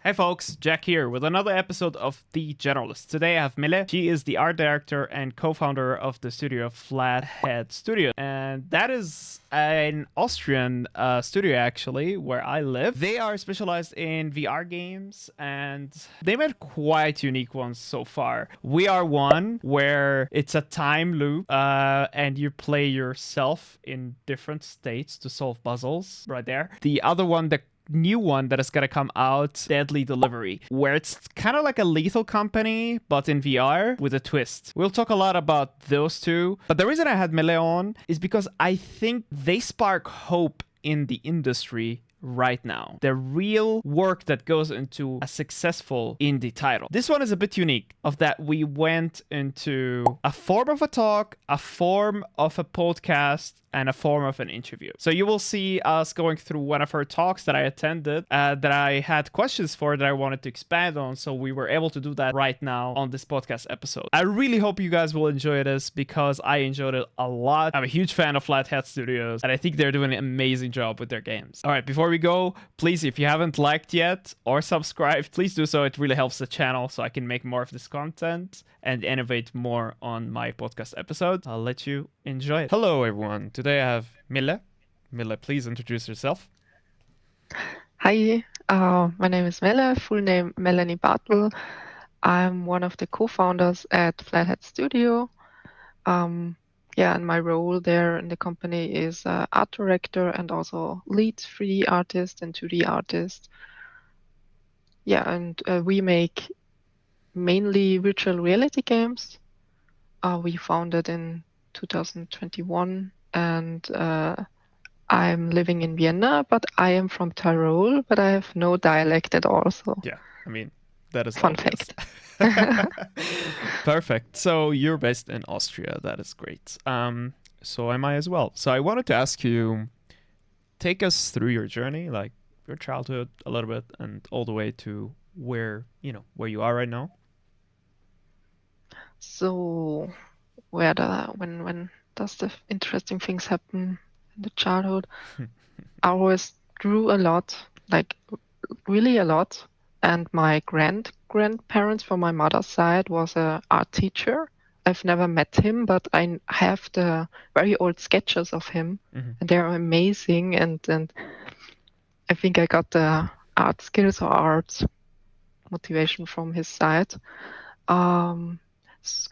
Hey folks, Jack here with another episode of The Generalist. Today I have Melle. She is the art director and co-founder of the studio Flathead Studio. And that is an Austrian studio actually, where I live. They are specialized in VR games and they made quite unique ones so far. We are one where it's a time loop and you play yourself in different states to solve puzzles right there. The other one, the new one that is gonna come out, Deadly Delivery, where it's kind of like a Lethal Company but in VR with a twist. We'll talk a lot about those two, but the reason I had Melle on is because I think they spark hope in the industry right now. The real work that goes into a successful indie title. This one is a bit unique of that we went into a form of a talk, a form of a podcast, and a form of an interview. So you will see us going through one of her talks that I attended that I had questions for that I wanted to expand on. So we were able to do that right now on this podcast episode. I really hope you guys will enjoy this because I enjoyed it a lot. I'm a huge fan of Flathead Studios and I think they're doing an amazing job with their games. All right, before we go, please, if you haven't liked yet or subscribed, please do so. It really helps the channel so I can make more of this content and innovate more on my podcast episode. I'll let you enjoy it. Hello, everyone. Today I have Melle. Melle, please introduce yourself. Hi, my name is Melle, full name Melanie Bartl. I'm one of the co-founders at Flathead Studio. And my role there in the company is art director and also lead 3D artist and 2D artist. And we make mainly virtual reality games. We founded in 2021 and I'm living in Vienna, but I am from Tyrol, but I have no dialect at all. So yeah, I mean, that is fun obvious. fact. Perfect. So you're based in Austria. That is great. So am I as well. So I wanted to ask you, take us through your journey, like your childhood a little bit and all the way to where you are right now. So when does the interesting things happen in the childhood? I always drew a lot, like really a lot. And my grandparents from my mother's side was a art teacher. I've never met him, but I have the very old sketches of him, and they're amazing. And I think I got the art skills or art motivation from his side.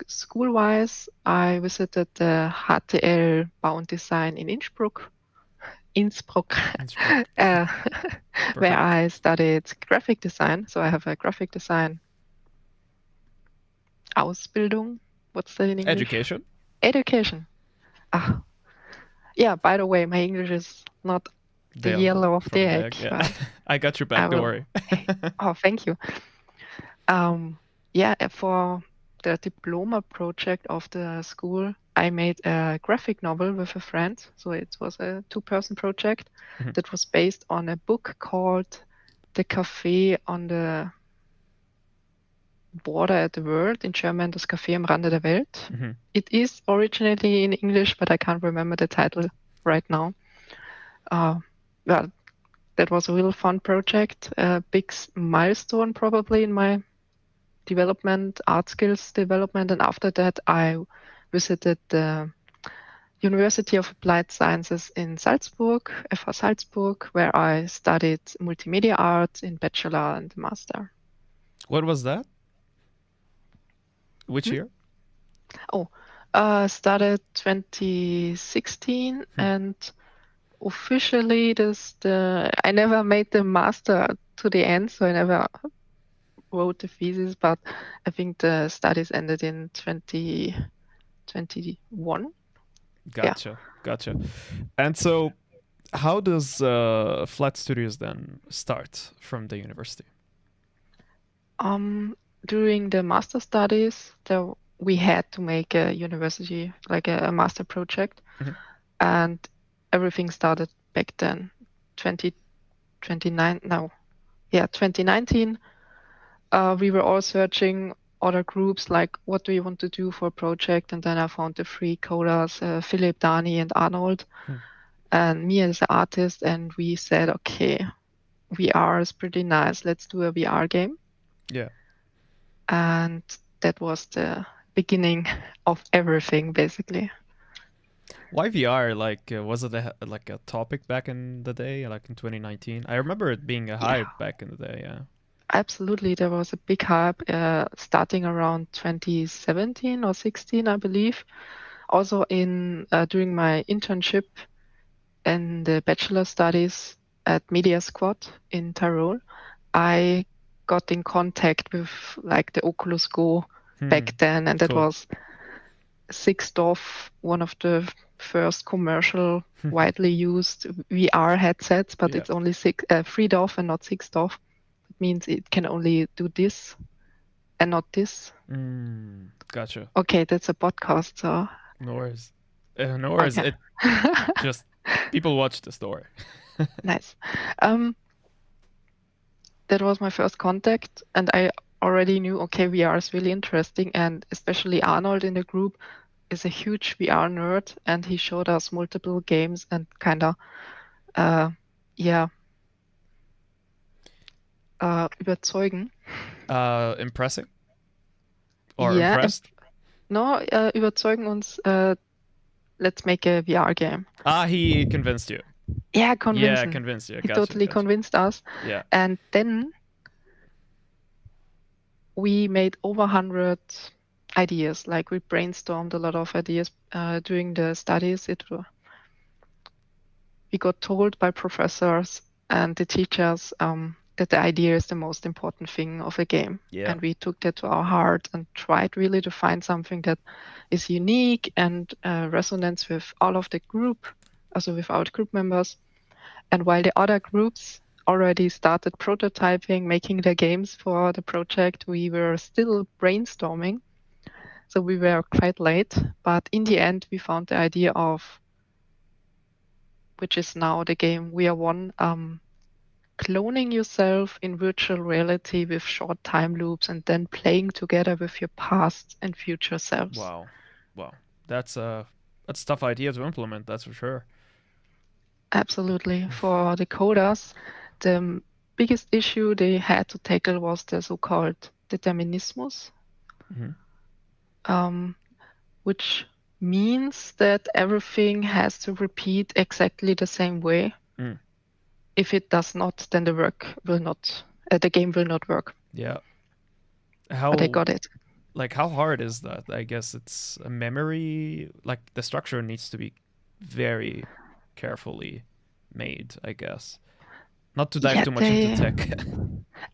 School-wise, I visited the HTL Bau und Design in Innsbruck, where I studied graphic design. So I have a graphic design Ausbildung. What's that in English? Education. Yeah, by the way, my English is not the yellow of the egg. Yeah. I got your back, don't worry. Oh, thank you. For the diploma project of the school, I made a graphic novel with a friend. So it was a 2-person project that was based on a book called The Café on the Border at the World, in German, Das Café am Rande der Welt. It is originally in English, but I can't remember the title right now. That was a real fun project, a big milestone probably in my development, art skills development. And after that, I visited the University of Applied Sciences in Salzburg, FH Salzburg, where I studied multimedia art in bachelor and master. What was that? Which year? Started 2016 and officially I never made the master to the end, so I never wrote the thesis, but I think the studies ended in 2021. Gotcha. And so how does Flat Studios then start from the university? During the master studies, we had to make a university, like a master project, and everything started back then, 2019. We were all searching other groups, like what do you want to do for a project? And then I found the 3 coders, Philip, Dani, and Arnold, and me as an artist. And we said, okay, VR is pretty nice. Let's do a VR game. Yeah. And that was the beginning of everything, basically. Why VR? Like, was it like a topic back in the day, like in 2019? I remember it being a Yeah, hype back in the day. Yeah. absolutely. There was a big hype starting around 2017 or 16, I believe. Also in during my internship in the bachelor studies at Media Squad in Tyrol, I got in contact with like the Oculus Go back then, and that Cool. was Sixdorf, one of the first commercial widely used VR headsets, but Yeah. it's only Freedorf and not Sixdorf. It means it can only do this and not this. Gotcha. Okay, that's a podcast, so No worries. No worries. okay. It just people watch the story. Nice. That was my first contact, and I already knew, okay, VR is really interesting, and especially Arnold in the group is a huge VR nerd, and he showed us multiple games and kind of, yeah, überzeugen. Impressing or Yeah, impressed? no, überzeugen uns, let's make a VR game. He convinced you. Yeah, Yeah, convincing. convinced you. He Gotcha. totally Gotcha. convinced us. Yeah. And then we made over 100 ideas. Like we brainstormed a lot of ideas during the studies. We got told by professors and the teachers that the idea is the most important thing of a game. Yeah. And we took that to our heart and tried really to find something that is unique and resonates with all of the group, also with our group members. And while the other groups already started prototyping, making their games for the project, we were still brainstorming. So we were quite late, but in the end, we found the idea of, which is now the game We Are One, cloning yourself in virtual reality with short time loops and then playing together with your past and future selves. Wow. Wow. That's a tough idea to implement, that's for sure. Absolutely. For the coders, the biggest issue they had to tackle was the so-called Determinismus, which means that everything has to repeat exactly the same way. If it does not, then the game will not work. Yeah. But I got it. Like how hard is that? I guess it's a memory, like the structure needs to be very carefully made, I guess. Not to dive Yeah, too much into tech.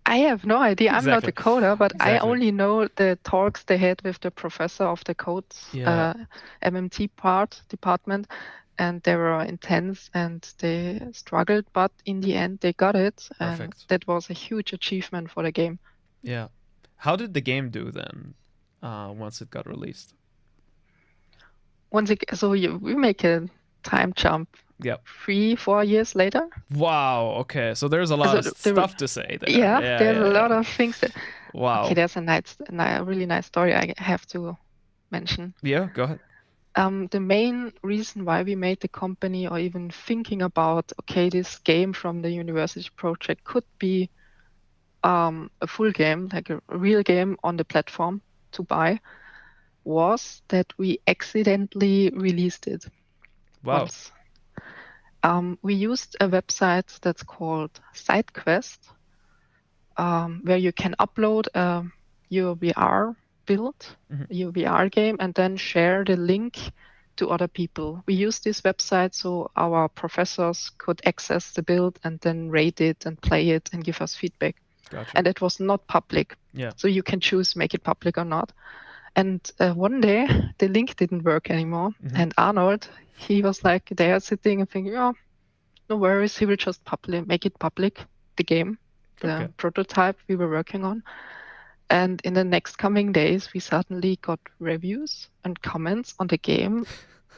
I have no idea. I'm not Exactly. a coder, but I Exactly. only know the talks they had with the professor of the codes Yeah. MMT department, and they were intense and they struggled, but in the end they got it, and Perfect. that was a huge achievement for the game. Yeah. How did the game do then, once it got released? We make a time jump. Yep. 3-4 years later. Wow. Okay. So there's a lot of stuff to say there. Yeah, there's a lot of things. Wow. Okay, there's a really nice story I have to mention. Yeah, go ahead. The main reason why we made the company, or even thinking about, okay, this game from the university project could be a full game, like a real game on the platform to buy, was that we accidentally released it once. We used a website that's called SideQuest, where you can upload your VR build, your VR game, and then share the link to other people. We used this website so our professors could access the build and then rate it and play it and give us feedback. Gotcha. And it was not public. Yeah. So you can choose make it public or not. And one day the link didn't work anymore. And Arnold, he was like there sitting and thinking, oh, no worries, he will just make it public, the game, the prototype we were working on. And in the next coming days, we suddenly got reviews and comments on the game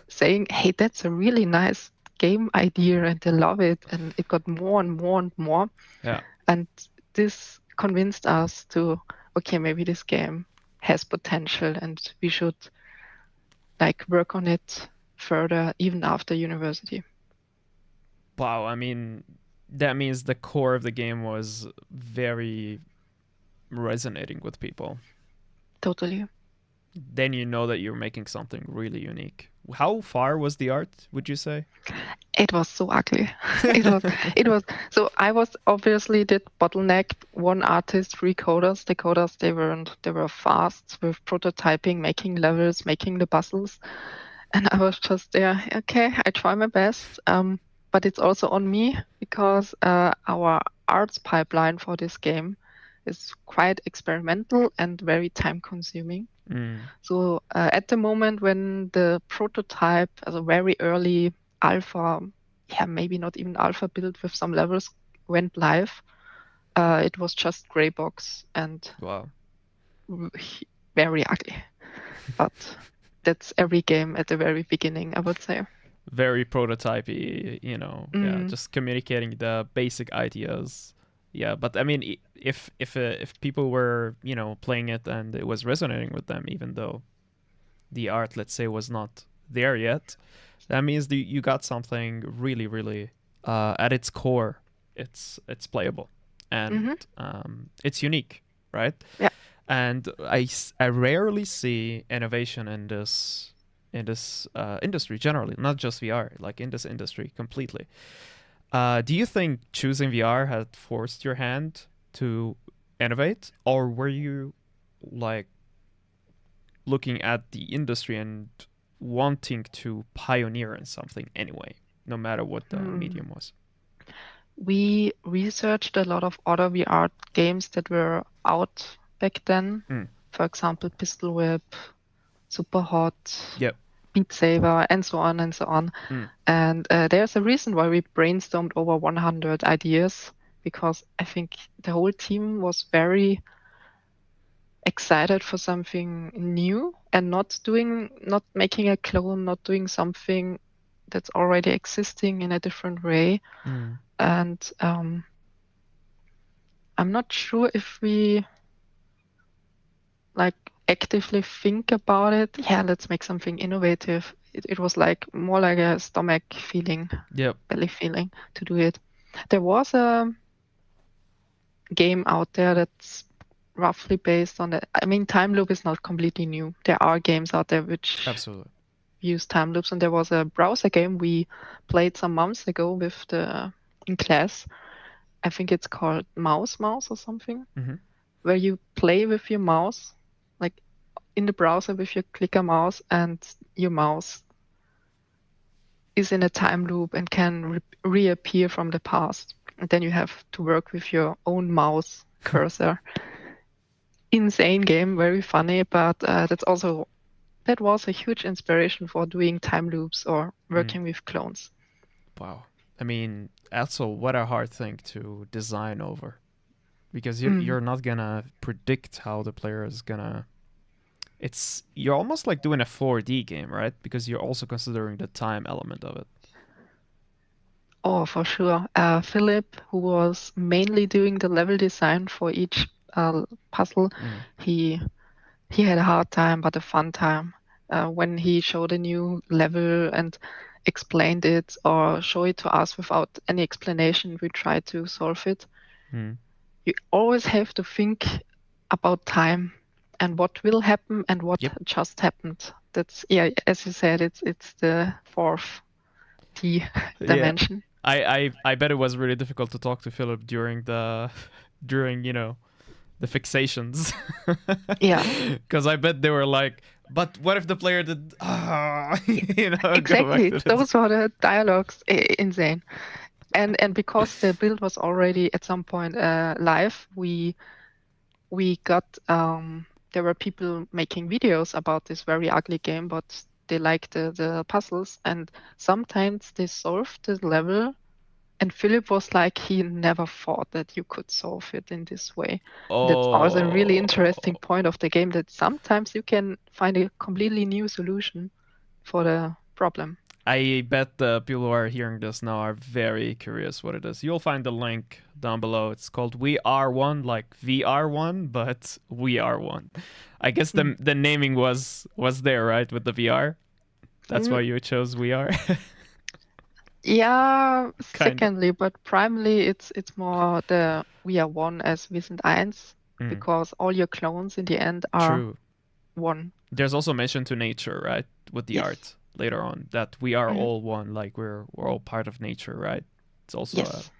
saying, hey, that's a really nice game idea and they love it. And it got more and more and more. Yeah. And this convinced us to, okay, maybe this game has potential and we should like work on it further even after university. Wow, I mean, that means the core of the game was very resonating with people. Totally. Then you know that you're making something really unique. How far was the art, would you say? It was so ugly. It was. So I was obviously did bottleneck one artist, three coders. The coders they were fast with prototyping, making levels, making the puzzles, and I was just there. Okay, I try my best. But it's also on me because our arts pipeline for this game is quite experimental and very time consuming. So at the moment when the prototype, as a very early alpha, yeah, maybe not even alpha build with some levels went live, it was just gray box and Wow. very ugly. But that's every game at the very beginning, I would say. Very prototypey, yeah, just communicating the basic ideas. Yeah, but I mean, if people were playing it and it was resonating with them, even though the art, let's say, was not there yet, that means you got something really, really at its core. It's playable and it's unique, right? Yeah. And I rarely see innovation in this industry generally, not just VR, like in this industry completely. Do you think choosing VR had forced your hand to innovate, or were you like looking at the industry and wanting to pioneer in something anyway, no matter what the medium was? We researched a lot of other VR games that were out back then. For example, Pistol Whip, Super Hot, Yep. Beat Saber, and so on and so on. And there's a reason why we brainstormed over 100 ideas, because I think the whole team was very excited for something new and not making a clone, not doing something that's already existing in a different way. And I'm not sure if we like actively think about it. Yeah, let's make something innovative. It was like more like a stomach feeling, belly feeling to do it. There was a game out there that's roughly based on it. I mean, time loop is not completely new. There are games out there which Absolutely use time loops, and there was a browser game we played some months ago in class. I think it's called Mouse or something, where you play with your mouse, like in the browser with your clicker mouse, and your mouse is in a time loop and can reappear from the past. And then you have to work with your own mouse cursor. Insane game, very funny, but that was a huge inspiration for doing time loops or working with clones. Wow. I mean, also, what a hard thing to design over, because you're not gonna predict how the player is gonna. You're almost like doing a 4D game, right? Because you're also considering the time element of it. Oh, for sure. Philip, who was mainly doing the level design for each puzzle, he had a hard time, but a fun time. When he showed a new level and explained it or show it to us without any explanation, we tried to solve it. You always have to think about time and what will happen and what just happened. That's, yeah, as you said, it's the fourth T dimension. I bet it was really difficult to talk to Philip during the fixations. Yeah. Because I bet they were like, but what if the player did exactly, those were the dialogues. Insane. And because the build was already at some point live, we got there were people making videos about this very ugly game, but they liked the puzzles, and sometimes they solved the level, and Philip was like, he never thought that you could solve it in this way. That's also a really interesting point of the game, that sometimes you can find a completely new solution for the problem. I bet the people who are hearing this now are very curious what it is. You'll find the link down below. It's called We Are One, like VR1, but We Are One. I guess the naming was there, right, with the VR? That's why you chose We Are? Yeah, Kind of. secondly, but primarily it's more the we are one as wir sind eins, Mm, because all your clones in the end are true. one. There's also mention to nature, right? With the Yes. art later on, that we are Mhm. all one, like we're all part of nature, right? It's also Yes.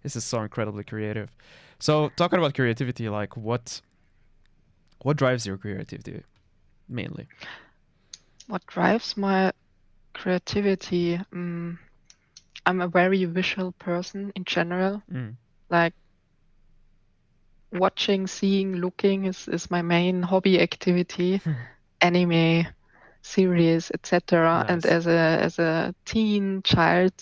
this is so incredibly creative. So talking about creativity, like what drives your creativity mainly? What drives my creativity? I'm a very visual person in general. Mm. Like watching, seeing, looking is my main hobby activity. Anime, series, etc. And Nice. as a teen child,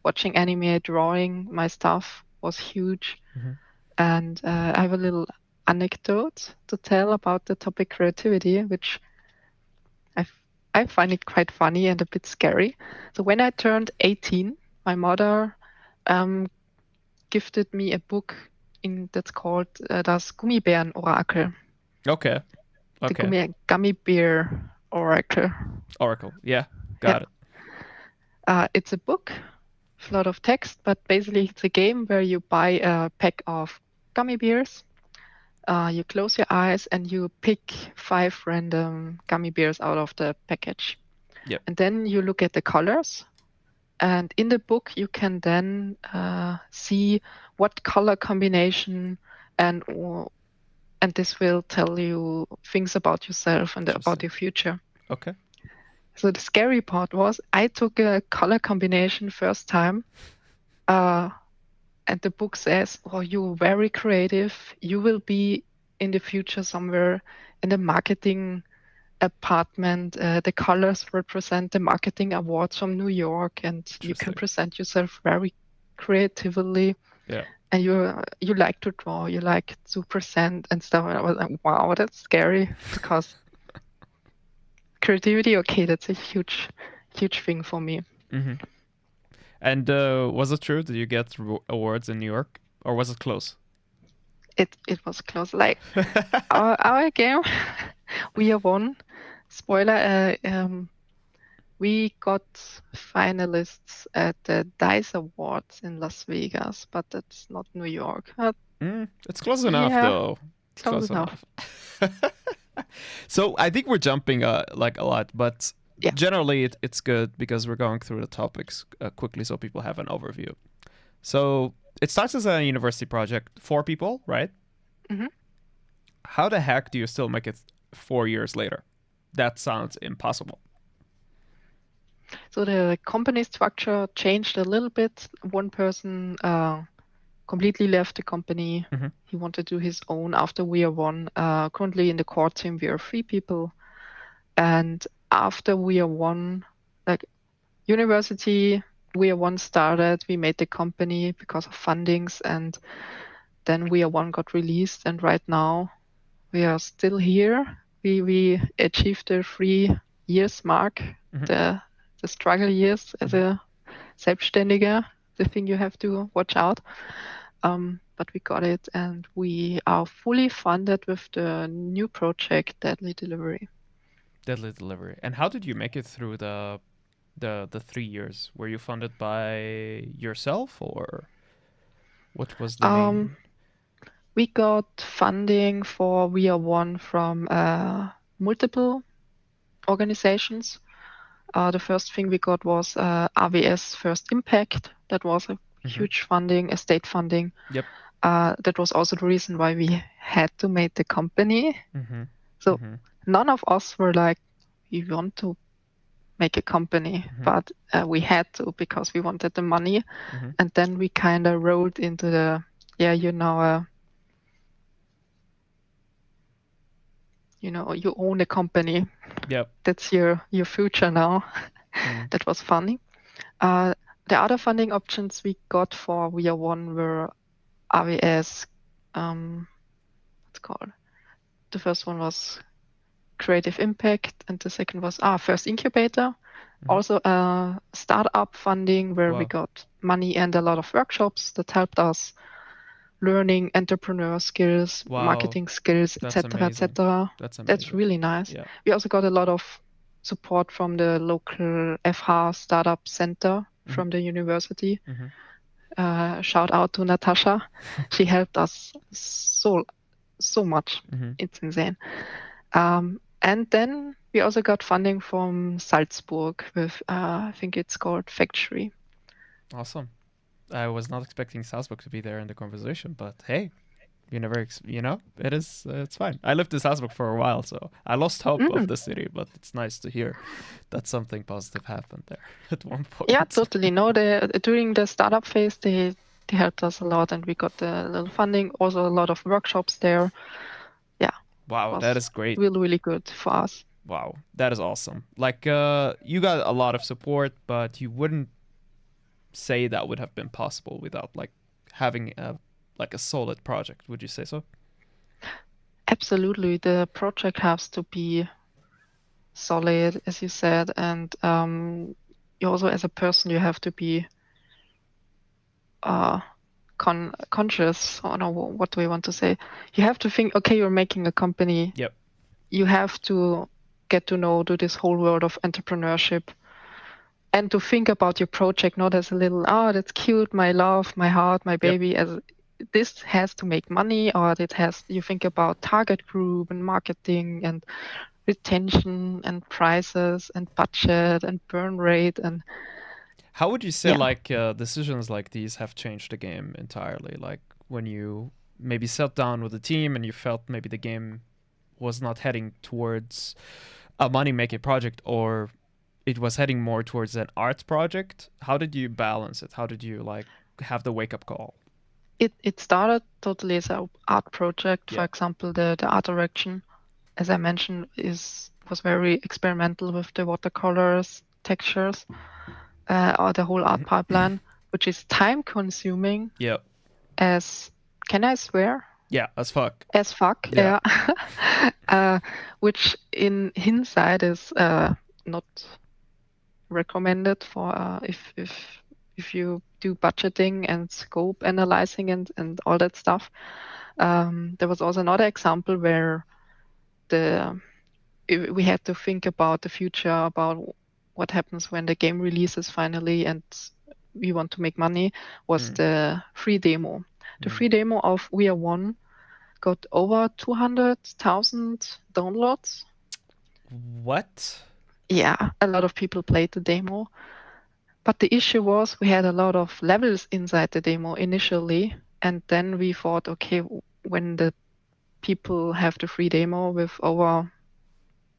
watching anime, drawing my stuff was huge. Hmm. And I have a little anecdote to tell about the topic creativity, which I, f- I find it quite funny and a bit scary. So when I turned 18, my mother um, gifted me a book that's called Das Gummibären-Orakel, Okay. the Okay. Gummy Bear Oracle. Oracle. Yeah. Yeah, Got it. it's a book, a lot of text, but basically it's a game where you buy a pack of gummy bears. You close your eyes and you pick 5 random gummy bears out of the package. Yep. And then you look at the colors. And in the book, you can then see what color combination and and this will tell you things about yourself and about Interesting. your future. Okay. So the scary part was I took a color combination first time, uh, and the book says, "Oh, you're very creative. You will be in the future somewhere in the marketing apartment. The colors represent the marketing awards from New York, and you can Interesting. present yourself very creatively. Yeah. And you like to draw, you like to present and stuff." And I was like, "Wow, that's scary," because creativity, okay, that's a huge, huge thing for me. Hmm. And was it true? Did you get awards in New York, or was it close? It was close. Like our game, we have won. Spoiler, we got finalists at the DICE Awards in Las Vegas, but that's not New York. It's close enough, Yeah, though. It's close close enough. enough. So I think we're jumping like a lot, but Yeah. generally it's good because we're going through the topics quickly so people have an overview. So it starts as a university project, 4 people, right? hmm How the heck do you still make it 4 years later? That sounds impossible. So the company structure changed a little bit. One person completely left the company. Hmm. He wanted to do his own after we are one. Currently in the core team, we are 3 people. And after we are one, like university, we are one started, we made the company because of fundings, and then we are one got released. And right now we are still here. We achieved the 3 years mark, Hmm. the the struggle years as Hmm. a Selbstständiger, the thing you have to watch out. But we got it, and we are fully funded with the new project, Deadly Delivery. Deadly Delivery. And how did you make it through the 3 years? Were you funded by yourself, or what was the Um, main? we got funding for We Are One from multiple organizations. The first thing we got was AWS First Impact. That was a Hmm. huge funding, a state funding. Yep. That was also the reason why we had to make the company. Hmm. So Hmm. none of us were like, we want to make a company, Hmm. but we had to because we wanted the money. Hmm. And then we kind of rolled into the, yeah, you own a company. Yep. That's your future now. Mm. That was funny. Uh, the other funding options we got for We Are One were AWS, what's it called? The first one was Creative Impact, and the second was First Incubator. Hmm. Also startup funding where we Wow. got money and a lot of workshops that helped us learning entrepreneur skills, Wow. marketing skills, That's etc., amazing. etc. That's That's amazing. really nice. Yeah. We also got a lot of support from the local FH Startup Center. from the university. Mm-hmm. Shout out to Natasha. She helped us so much. Mm-hmm. It's insane. And then we also got funding from Salzburg with, I think it's called Factory. Awesome. I was not expecting Salzburg to be there in the conversation, but hey, you never, it is, it's fine. I lived in Salzburg for a while, so I lost hope of the city, but it's nice to hear that something positive happened there at one point. Yeah, totally. No, during the startup phase, they helped us a lot, and we got a little funding. Also, a lot of workshops there. Yeah. Wow, that is great. Really, really good for us. Wow, that is awesome. Like, you got a lot of support, but you wouldn't say that would have been possible without like having a solid project. Would you say so? Absolutely, the project has to be solid, as you said, and you also, as a person, you have to be conscious. Or no, what do I want to say? You have to think, okay, you're making a company. Yep. You have to get to know this whole world of entrepreneurship, and to think about your project not as a little, oh, that's cute, my love, my heart, my baby, Yep. as this has to make money, or you think about target group and marketing and retention and prices and budget and burn rate. And how would you say decisions like these have changed the game entirely? Like when you maybe sat down with a team and you felt maybe the game was not heading towards a money-making project, or it was heading more towards an art project. How did you balance it? How did you have the wake-up call? It started totally as an art project. For example, the art direction, as I mentioned, was very experimental with the watercolors, textures, or the whole art pipeline, which is time consuming. Yeah. As, can I swear? Yeah, as fuck. As fuck, yeah. Which in hindsight is not recommended for if you do budgeting and scope analyzing and all that stuff. There was also another example where we had to think about the future, about what happens when the game releases finally and we want to make money, was the free demo. The free demo of We Are One got over 200,000 downloads. What? Yeah, a lot of people played the demo. But the issue was we had a lot of levels inside the demo initially. And then we thought, okay, when the people have the free demo with over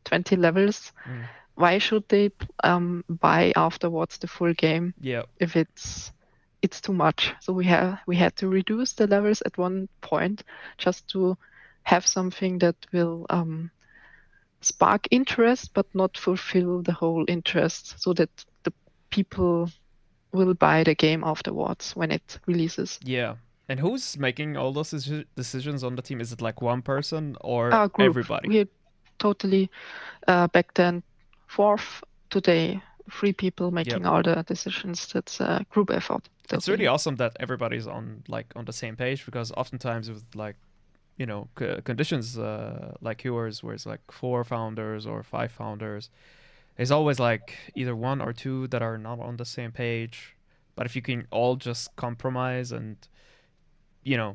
20 levels, why should they buy afterwards the full game if it's too much? So we had to reduce the levels at one point just to have something that will spark interest but not fulfill the whole interest, so that the people will buy the game afterwards when it releases. Yeah. And who's making all those decisions on the team? Is it like one person or Group. everybody? We totally, back then, fourth, today, 3 people making all the decisions. That's a group effort. Totally. It's really awesome that everybody's on the same page, because oftentimes with conditions like yours, where it's like 4 founders or 5 founders, there's always like either 1 or 2 that are not on the same page. But if you can all just compromise and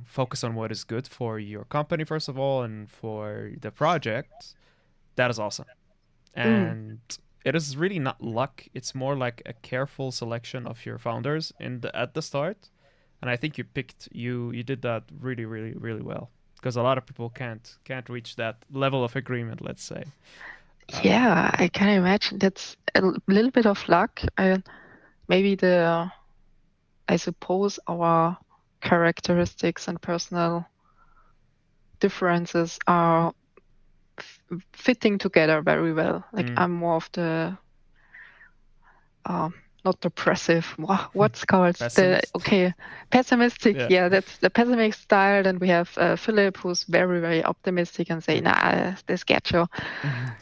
focus on what is good for your company first of all and for the project, that is awesome. And it is really not luck. It's more like a careful selection of your founders at the start. And I think you did that really, really, really well, because a lot of people can't reach that level of agreement, let's say. Yeah, I can imagine. That's a little bit of luck. I suppose our characteristics and personal differences are fitting together very well. Like I'm more of the not depressive. What's called pessimistic. Yeah, that's the pessimistic style. And we have Philip, who's very, very optimistic and say, "Nah, this get you.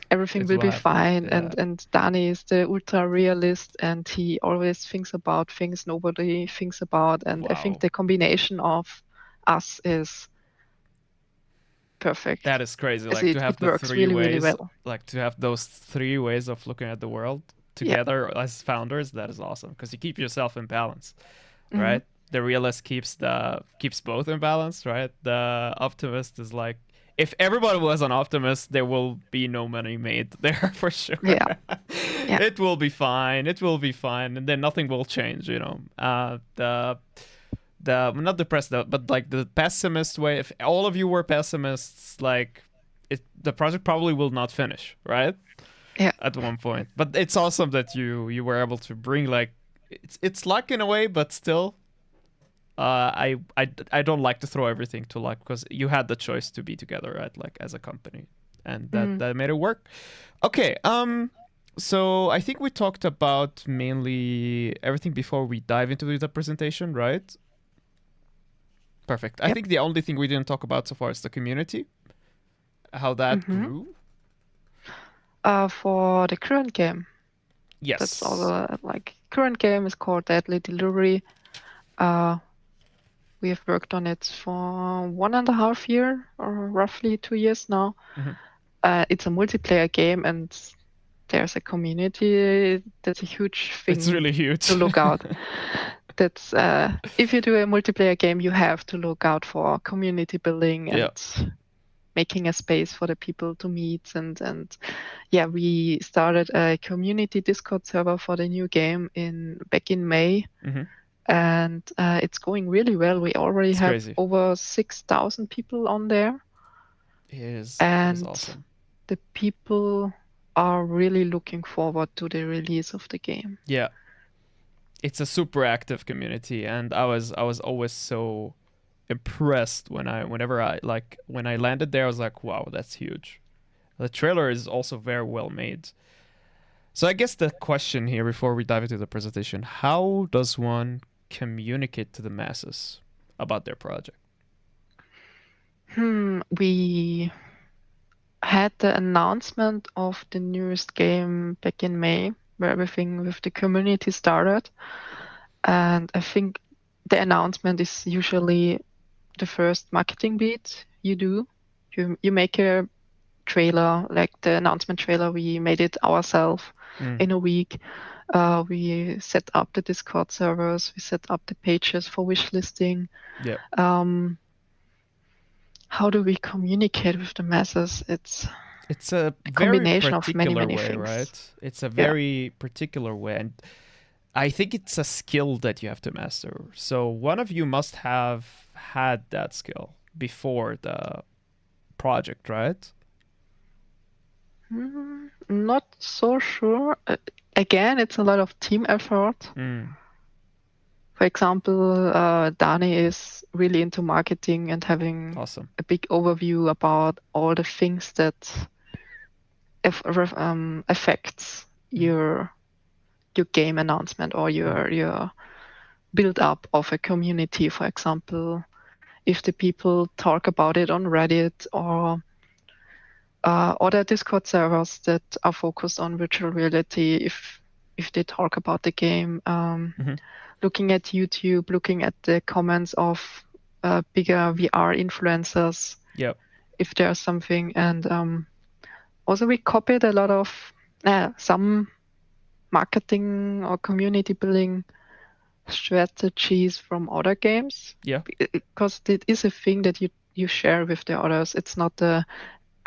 Everything will be fine." Yeah. And Danny is the ultra realist, and he always thinks about things nobody thinks about. And I think the combination of us is perfect. That is crazy. Like to have the works 3 really, ways, really well. like to have those 3 ways of looking at the world. together as founders, that is awesome because you keep yourself in balance, Mhm. right? The realist keeps both in balance, right? The optimist is like, if everybody was an optimist, there will be no money made there for sure. Yeah. Yeah. It will be fine. It will be fine, and then nothing will change. The not depressed though, but like the pessimist way. If all of you were pessimists, like the project probably will not finish, right? Yeah. At one point. But it's awesome that you were able to bring like it's luck in a way, but still. I don't like to throw everything to luck because you had the choice to be together, right? Like as a company, and that made it work. Okay. So I think we talked about mainly everything before we dive into the presentation, right? Perfect. I think the only thing we didn't talk about so far is the community, how that grew. For the current game. Yes. That's all. Like current game is called Deadly Delivery. We have worked on it for 1.5 years or roughly 2 years now. It's a multiplayer game, and there's a community. That's a huge thing. It's really huge to look out. That's if you do a multiplayer game, you have to look out for community building and making a space for the people to meet. And yeah, we started a community Discord server for the new game back in May. And it's going really well. We already have crazy. over 6,000 people on there. It is awesome. The people are really looking forward to the release of the game. Yeah. It's a super active community, and I was always so impressed when I landed there. I was like, wow, that's huge. The trailer is also very well made. So I guess the question here before we dive into the presentation, how does one communicate to the masses about their project? We had the announcement of the newest game back in May, where everything with the community started. And I think the announcement is usually the first marketing beat you do. You make a trailer, like the announcement trailer, we made it ourselves in a week. We set up the Discord servers, we set up the pages for wish listing. Yeah. How do we communicate with the masses? It's a combination very of many way, things. Right? It's a very particular way, and I think it's a skill that you have to master. So one of you must have had that skill before the project, right? Not so sure. Again, it's a lot of team effort. For example, Dani is really into marketing and having a big overview about all the things that affects your game announcement or your build up of a community. For example, if the people talk about it on Reddit or other Discord servers that are focused on virtual reality, if they talk about the game, looking at YouTube, looking at the comments of bigger VR influencers, if there's something. And also we copied a lot of some marketing or community building strategies from other games. Because it is a thing that you share with the others. It's not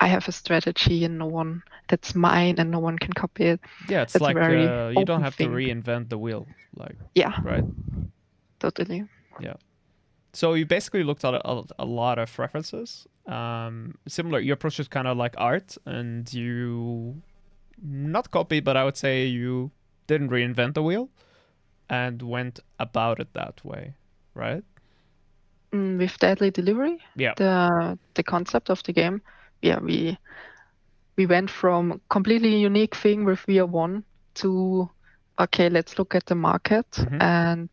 I have a strategy and that's mine and no one can copy it. Yeah, it's that's like very you don't have thing. to reinvent the wheel. Like right? Totally. Yeah. So you basically looked at a lot of references. Similar, your approach is kind of like art, and you not copied, but I would say you didn't reinvent the wheel and went about it that way, right? With Deadly Delivery, the concept of the game, we went from completely unique thing with VR1 to, okay, let's look at the market and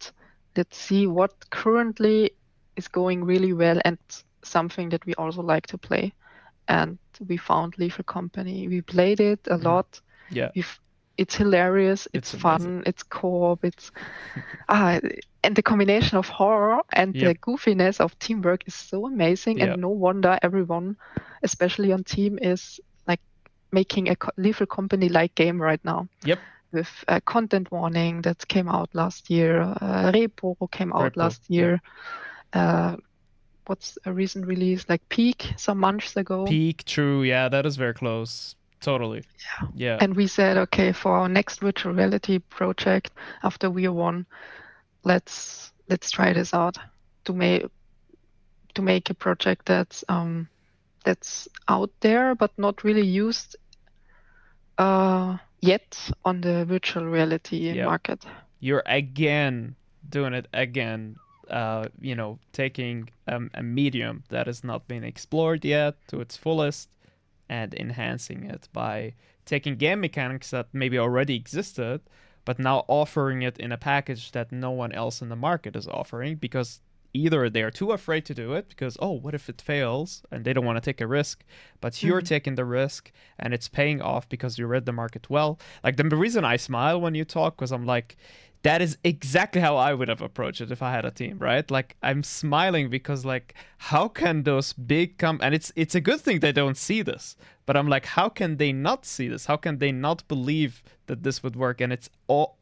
let's see what currently is going really well and something that we also like to play. And we found Lethal Company. We played it a lot. It's hilarious. It's fun. It's co-op. It's and the combination of horror and the goofiness of teamwork is so amazing. And no wonder everyone, especially on team, is like making a Lethal Company-like game right now. with content warning that came out last year. Repo came out Repo, last year. What's a recent release? Like Peak some months ago. Peak, true. Yeah, that is very close. Totally. Yeah. And we said, okay, for our next virtual reality project after we won, let's try this out to make a project that's out there but not really used yet on the virtual reality market. You're again doing it again. Taking a medium that has not been explored yet to its fullest and enhancing it by taking game mechanics that maybe already existed, but now offering it in a package that no one else in the market is offering, because either they're too afraid to do it because, oh, what if it fails, and they don't want to take a risk, but you're taking the risk and it's paying off because you read the market well. Like, the reason I smile when you talk, because I'm like, that is exactly how I would have approached it if I had a team, right? Like, I'm smiling because, like, how can those big and it's a good thing they don't see this, but I'm like, how can they not see this? How can they not believe that this would work? And it's all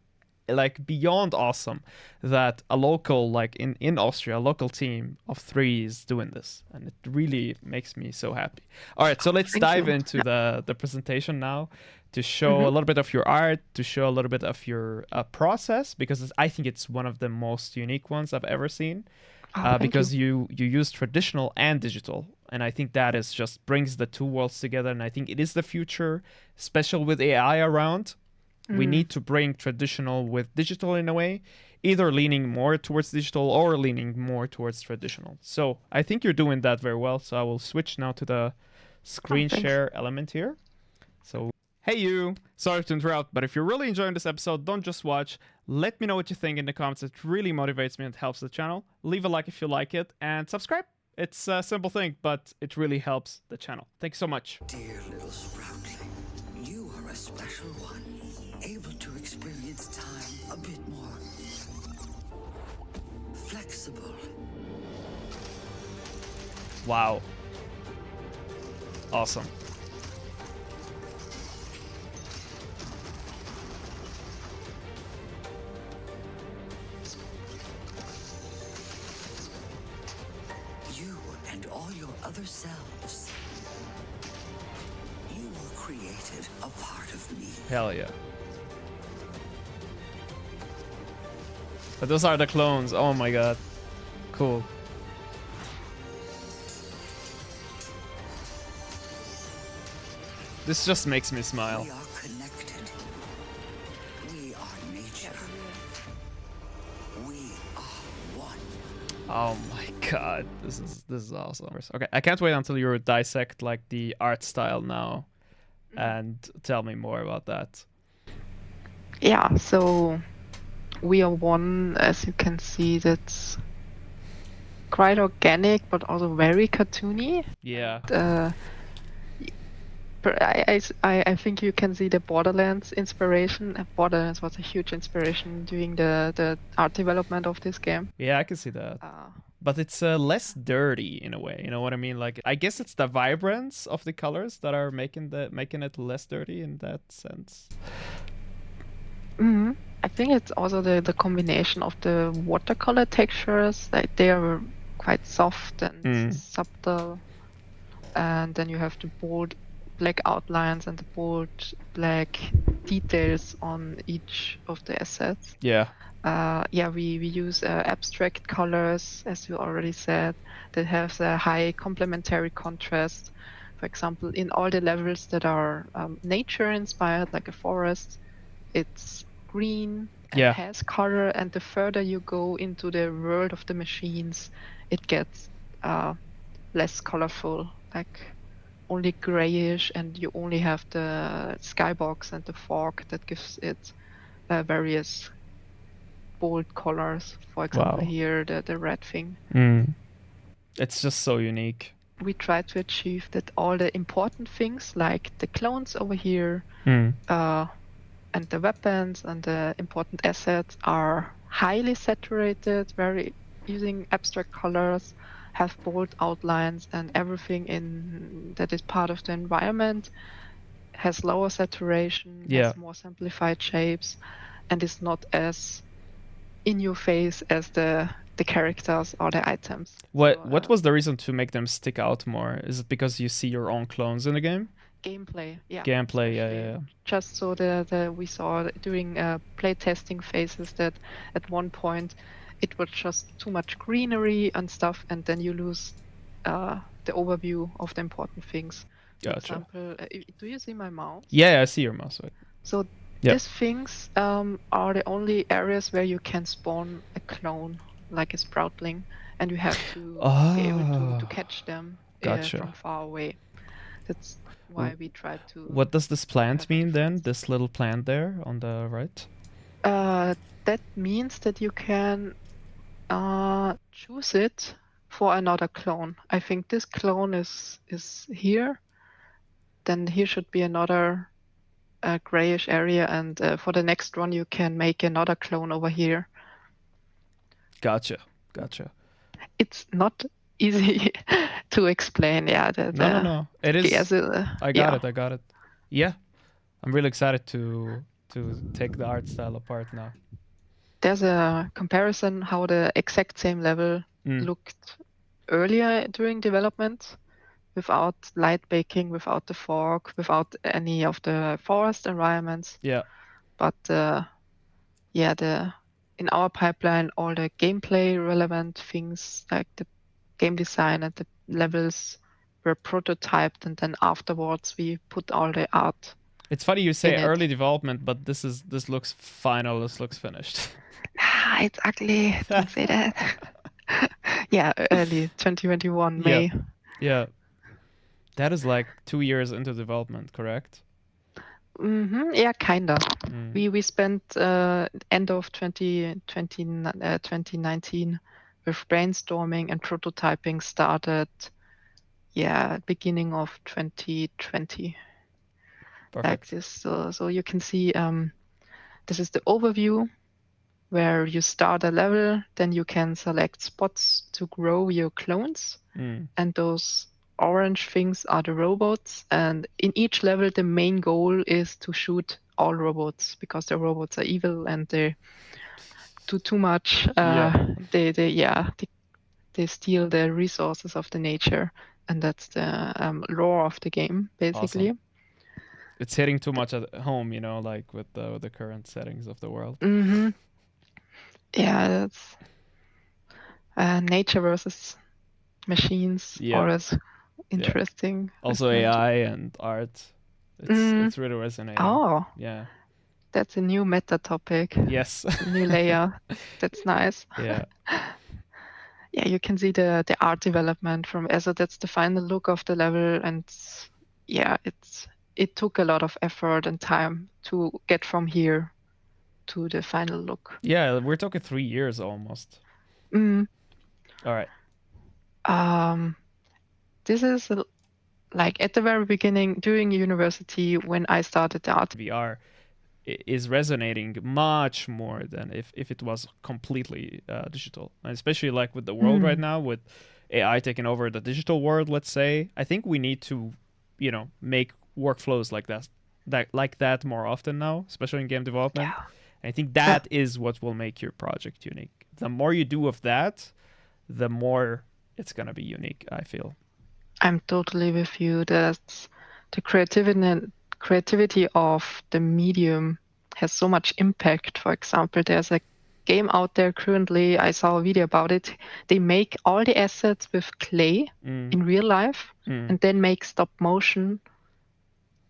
like beyond awesome that a local, like in Austria, a local team of 3 is doing this, and it really makes me so happy. All right, so let's dive into the presentation now, to show a little bit of your art, to show a little bit of your process, because I think it's one of the most unique ones I've ever seen, because you use traditional and digital, and I think that is just brings the two worlds together, and I think it is the future, especially with AI around. We need to bring traditional with digital in a way, either leaning more towards digital or leaning more towards traditional. So I think you're doing that very well. So I will switch now to the screen share element here. So, hey you, sorry to interrupt, but if you're really enjoying this episode, don't just watch. Let me know what you think in the comments. It really motivates me and helps the channel. Leave a like if you like it, and subscribe. It's a simple thing, but it really helps the channel. Thanks so much. Dear little Sproutling, you are a special one, able to experience time a bit more flexible. Wow. Awesome. You and all your other selves, you were created a part of me. Hell yeah. But those are the clones. Oh my god. Cool. This just makes me smile. We are connected. We are nature. We are one. Oh my god. This is awesome. Okay, I can't wait until you dissect like the art style now and tell me more about that. Yeah, so we are one, as you can see, that's quite organic but also very cartoony. Yeah. I think you can see the Borderlands inspiration. Borderlands was a huge inspiration during the art development of this game. Yeah, I can see that. But it's less dirty in a way. You know what I mean? Like, I guess it's the vibrance of the colors that are making it less dirty in that sense. I think it's also the combination of the watercolor textures. Like, they are quite soft and subtle, and then you have the bold black outlines and the bold black details on each of the assets. Yeah. We use abstract colors, as you already said, that have a high complementary contrast. For example, in all the levels that are nature inspired, like a forest, it's green and has color, and the further you go into the world of the machines, it gets less colorful, like only grayish, and you only have the skybox and the fog that gives it various bold colors. For example, here the red thing. It's just so unique. We try to achieve that all the important things, like the clones over here, and the weapons and the important assets, are highly saturated, very using abstract colors, have bold outlines, and everything in that is part of the environment has lower saturation, Yeah. has more simplified shapes, and is not as in your face as the characters or the items. What was the reason to make them stick out more? Is it because you see your own clones in the game? Gameplay, yeah. Gameplay, especially. yeah. Just so we saw during play testing phases that at one point it was just too much greenery and stuff, and then you lose the overview of the important things. For Gotcha. example, do you see my mouse? Yeah, I see your mouse. Right. So Yep. these things are the only areas where you can spawn a clone, like a sproutling, and you have to be able to catch them Gotcha. from far away. That's why we tried to. What does this plant have a mean then? difference. This little plant there on the right? That means that you can choose it for another clone. I think this clone is here. Then here should be another grayish area, and for the next one you can make another clone over here. Gotcha. It's not easy to explain. Yeah. No. It is. Yes, I got it. Yeah. I'm really excited to take the art style apart now. There's a comparison how the exact same level looked earlier during development, without light baking, without the fog, without any of the forest environments. Yeah. But in our pipeline, all the gameplay relevant things like the game design and the levels were prototyped, and then afterwards we put all the art. It's funny you say in it. early development, but this looks final. This looks finished. It's ugly. Don't say that. Yeah, early 2021 May. Yeah. That is like 2 years into development, correct? Yeah, kinda. We spent end of 2019 with brainstorming, and prototyping started beginning of 2020. Perfect. Like this. So you can see this is the overview where you start a level, then you can select spots to grow your clones, and those orange things are the robots, and in each level the main goal is to shoot all robots, because the robots are evil and they do too much. They steal the resources of the nature, and that's the lore of the game basically. Awesome. It's hitting too much at home, like with the current settings of the world. Yeah, that's nature versus machines. Always interesting. Also AI and art. It's really resonating. Oh. Yeah. That's a new meta topic. Yes. A new layer. That's nice. Yeah. Yeah, you can see the art development from so that's the final look of the level, and it took a lot of effort and time to get from here to the final look. Yeah, we're talking 3 years almost. All right. This is like at the very beginning during university when I started the art. VR is resonating much more than if it was completely digital, and especially like with the world right now with AI taking over the digital world. Let's say I think we need to, make workflows like that more often now, especially in game development. Yeah. And I think that is what will make your project unique. The more you do of that, the more it's gonna be unique, I feel. I'm totally with you. That's the creativity of the medium has so much impact. For example, there's a game out there currently, I saw a video about it. They make all the assets with clay in real life, and then make stop motion,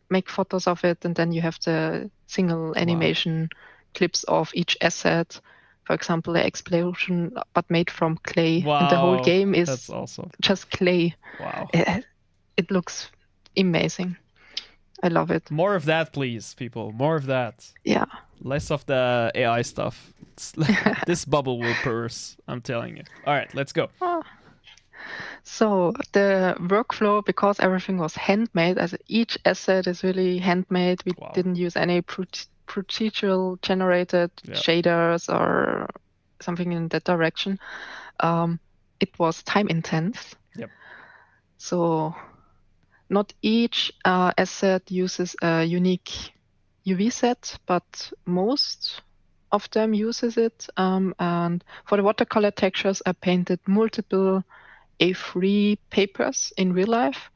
make photos of it, and then you have the single animation clips of each asset. For example, the explosion, but made from clay. Wow, and the whole game is that's awesome. just clay. Wow. It looks amazing. I love it. More of that, please, people. More of that. Yeah. Less of the AI stuff. This bubble will burst, I'm telling you. All right, let's go. So the workflow, because everything was handmade, as each asset is really handmade. We didn't use any procedural generated shaders or something in that direction. It was time intense. Yep. So not each asset uses a unique UV set, but most of them uses it. And for the watercolor textures, I painted multiple A3 papers in real life,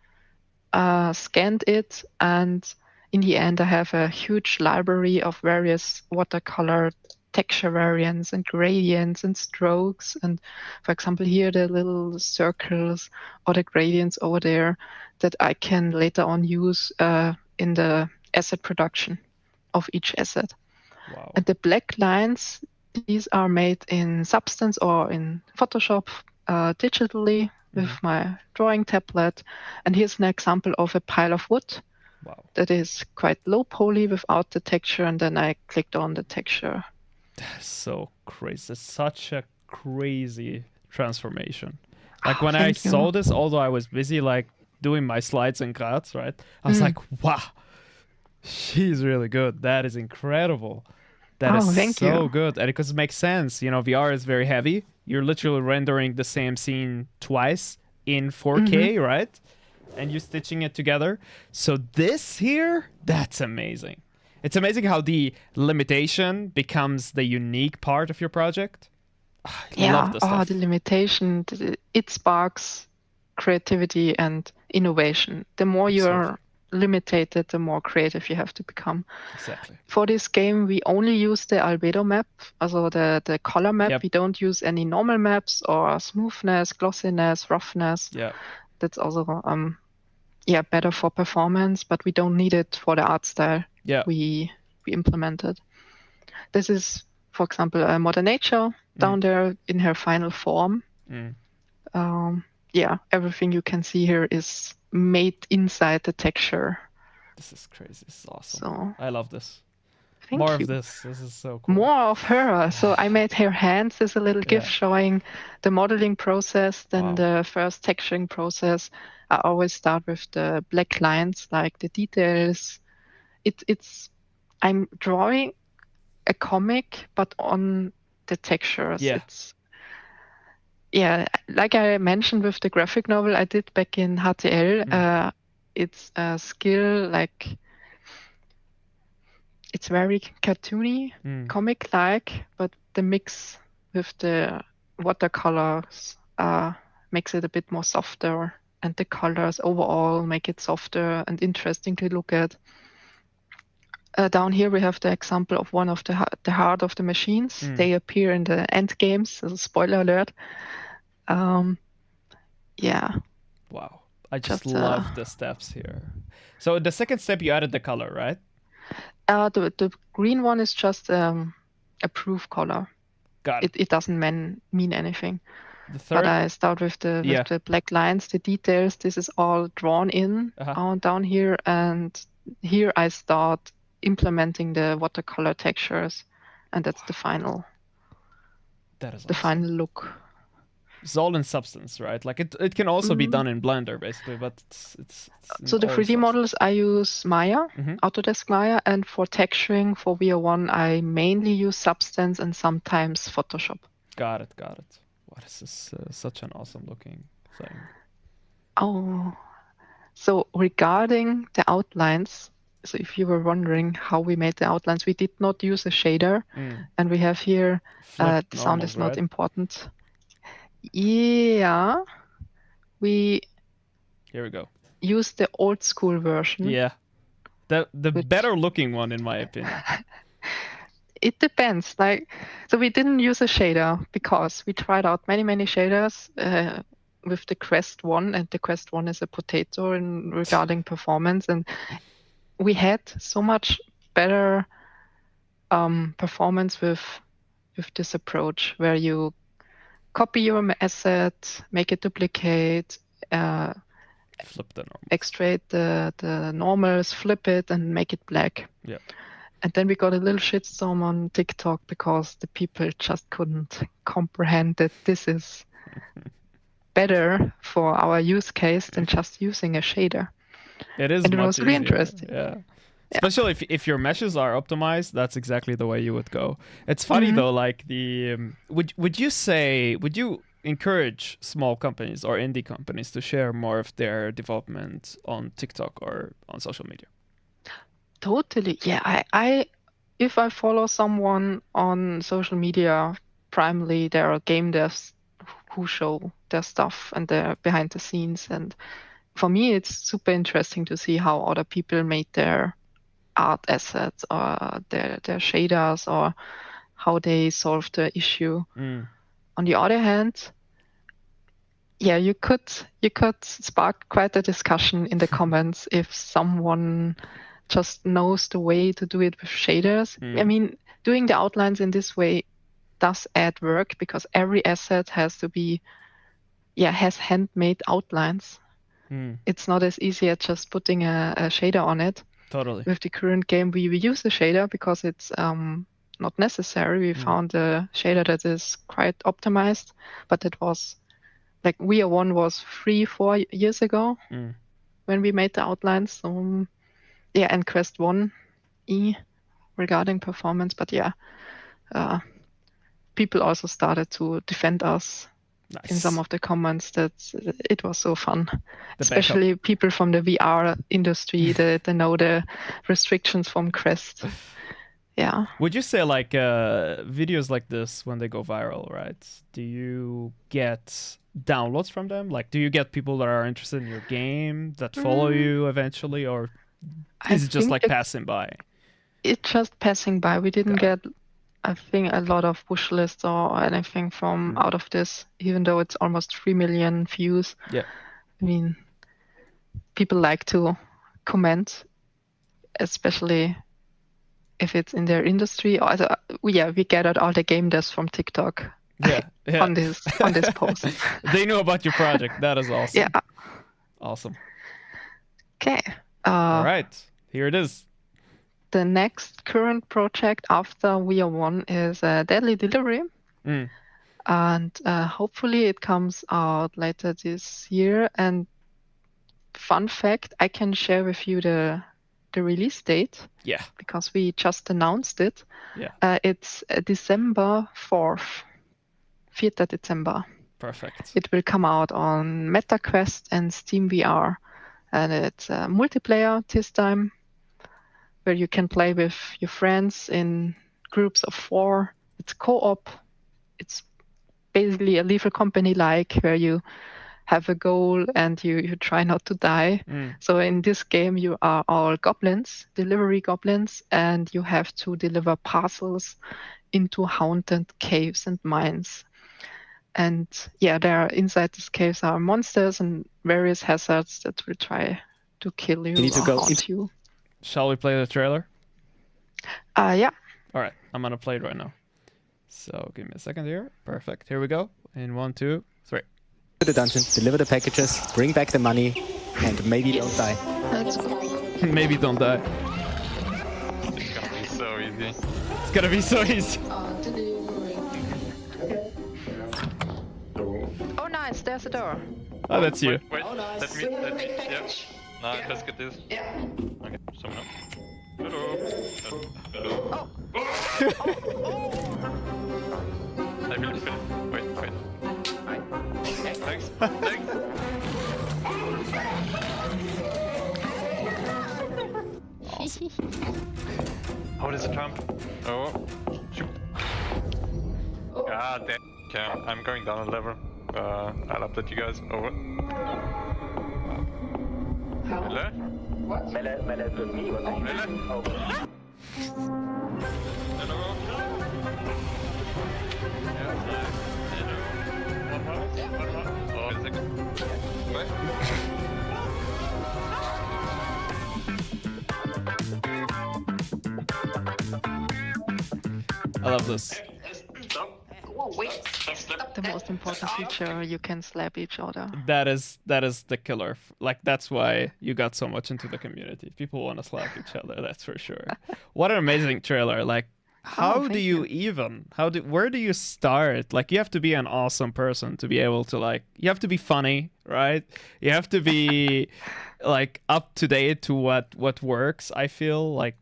scanned it, and in the end, I have a huge library of various watercolor texture variants and gradients and strokes. And for example, here the little circles or the gradients over there that I can later on use in the asset production of each asset. Wow. And the black lines, these are made in Substance or in Photoshop digitally with my drawing tablet. And here's an example of a pile of wood Wow. that is quite low poly without the texture. And then I clicked on the texture. That's so crazy. It's such a crazy transformation. Like Oh, when I thank you. saw this, although I was busy like doing my slides and cuts, right? I was like, wow, she's really good. That is incredible. That is thank so you. good. And because it makes sense, you know, VR is very heavy. You're literally rendering the same scene twice in 4K, right? And you're stitching it together. So this here, that's amazing. It's amazing how the limitation becomes the unique part of your project. I love this stuff. The limitation, it sparks creativity and innovation. The more you're limited, the more creative you have to become. Exactly. For this game, we only use the albedo map, also the color map. Yep. We don't use any normal maps or smoothness, glossiness, roughness. Yeah. That's also better for performance, but we don't need it for the art style Yeah. we implemented. This is, for example, Mother Nature down there in her final form. Everything you can see here is made inside the texture. This is crazy. This is awesome. So, I love this. thank More you. of this. This is so cool. More of her. So I made her hands as a little gift showing the modeling process, then the first texturing process. I always start with the black lines, like the details. I'm drawing a comic, but on the textures. Yeah. It's like I mentioned with the graphic novel I did back in HTL. It's a skill, like it's very cartoony, comic-like, but the mix with the watercolors makes it a bit more softer, and the colors overall make it softer and interesting to look at. Down here we have the example of one of the heart of the machines. They appear in the end games. So spoiler alert. Wow. I just love the steps here. So the second step, you added the color, right? The green one is just a proof color. Got it. It doesn't mean anything. The third, but I start with the black lines, the details. This is all drawn in down here, and here I start implementing the watercolor textures, and that's the final. That is the awesome. final look. It's all in Substance, right? Like it can also be done in Blender, basically, but it's so the 3D models I use Maya, Autodesk Maya, and for texturing for VR1 I mainly use Substance and sometimes Photoshop. Got it. What is this? Such an awesome looking thing. Oh, so regarding the outlines, so if you were wondering how we made the outlines, we did not use a shader, and we have here the sound is not important. Yeah, here we go. Use the old school version. Yeah, the better looking one in my opinion. It depends. So we didn't use a shader because we tried out many shaders with the Quest 1, and the Quest 1 is a potato in regarding performance, and we had so much better performance with this approach where you copy your asset, make it duplicate, flip the normals, extract the normals, flip it, and make it black. Yeah. And then we got a little shitstorm on TikTok because the people just couldn't comprehend that this is better for our use case than just using a shader. It is, and much it was really easier. interesting. Yeah. Especially if your meshes are optimized, that's exactly the way you would go. It's funny though, like the would you encourage small companies or indie companies to share more of their development on TikTok or on social media. Totally. Yeah, I if I follow someone on social media, primarily there are game devs who show their stuff and their behind the scenes. And for me, it's super interesting to see how other people made their art assets or their shaders or how they solved the issue. On the other hand, yeah, you could spark quite a discussion in the comments if someone just knows the way to do it with shaders. I mean, doing the outlines in this way does add work because every asset has to be, has handmade outlines. It's not as easy as just putting a shader on it. Totally. With the current game, we use the shader because it's not necessary. We found a shader that is quite optimized, but it was like VR1 was 3-4 years ago when we made the outlines. So, and Quest 1E regarding performance. But people also started to defend us in some of the comments that it was so fun. Especially people from the VR industry that know the restrictions from Quest. Yeah. Would you say like videos like this, when they go viral, right? Do you get downloads from them? Like, do you get people that are interested in your game that follow you eventually, or is it just like passing by? It's just passing by. We didn't get, I think, a lot of push lists or anything from out of this, even though it's almost 3 million views. Yeah. I mean, people like to comment, especially if it's in their industry. Also, we gathered all the game devs from TikTok. On this post. They know about your project. That is awesome. Yeah. Awesome. Okay. All right. Here it is. The next current project after VR1 is Deadly Delivery. And hopefully it comes out later this year. And fun fact, I can share with you the release date. Yeah. Because we just announced it. Yeah. It's December 4th. 4th December. Perfect. It will come out on MetaQuest and Steam VR. And it's multiplayer this time, where you can play with your friends in groups of 4. It's co-op. It's basically a Lethal Company-like, where you have a goal and you try not to die. So in this game, you are all goblins, delivery goblins, and you have to deliver parcels into haunted caves and mines. And there inside these caves are monsters and various hazards that will try to kill you or haunt you. Shall we play the trailer? Yeah. All right, I'm gonna play it right now. So give me a second here. Perfect. Here we go. In 1, 2, 3. To the dungeon, deliver the packages, bring back the money, and maybe don't die. Let's go. Maybe don't die. It's gonna be so easy. It's gonna be so easy. Oh, nice. There's a door. Oh, that's you. Wait, let me, yeah. No, let's get this. Yeah. Okay, someone up. Hello. Oh. I will fill it. Wait. Thanks. Oh, there's a jump. Oh. Shoot. Ah, damn. Okay, I'm going down a level. I'll update you guys. Over. Melle? What? Melle to me, what? Melle? Oh. Hello? One more. Oh, a second. I love this. Whoa, wait. The most important feature, you can slap each other. That is the killer. Like, that's why you got so much into the community. People want to slap each other, that's for sure. What an amazing trailer. Like, how do you even where do you start? Like, you have to be an awesome person to be able to, like, you have to be funny, right? You have to be like up to date to what works. I feel like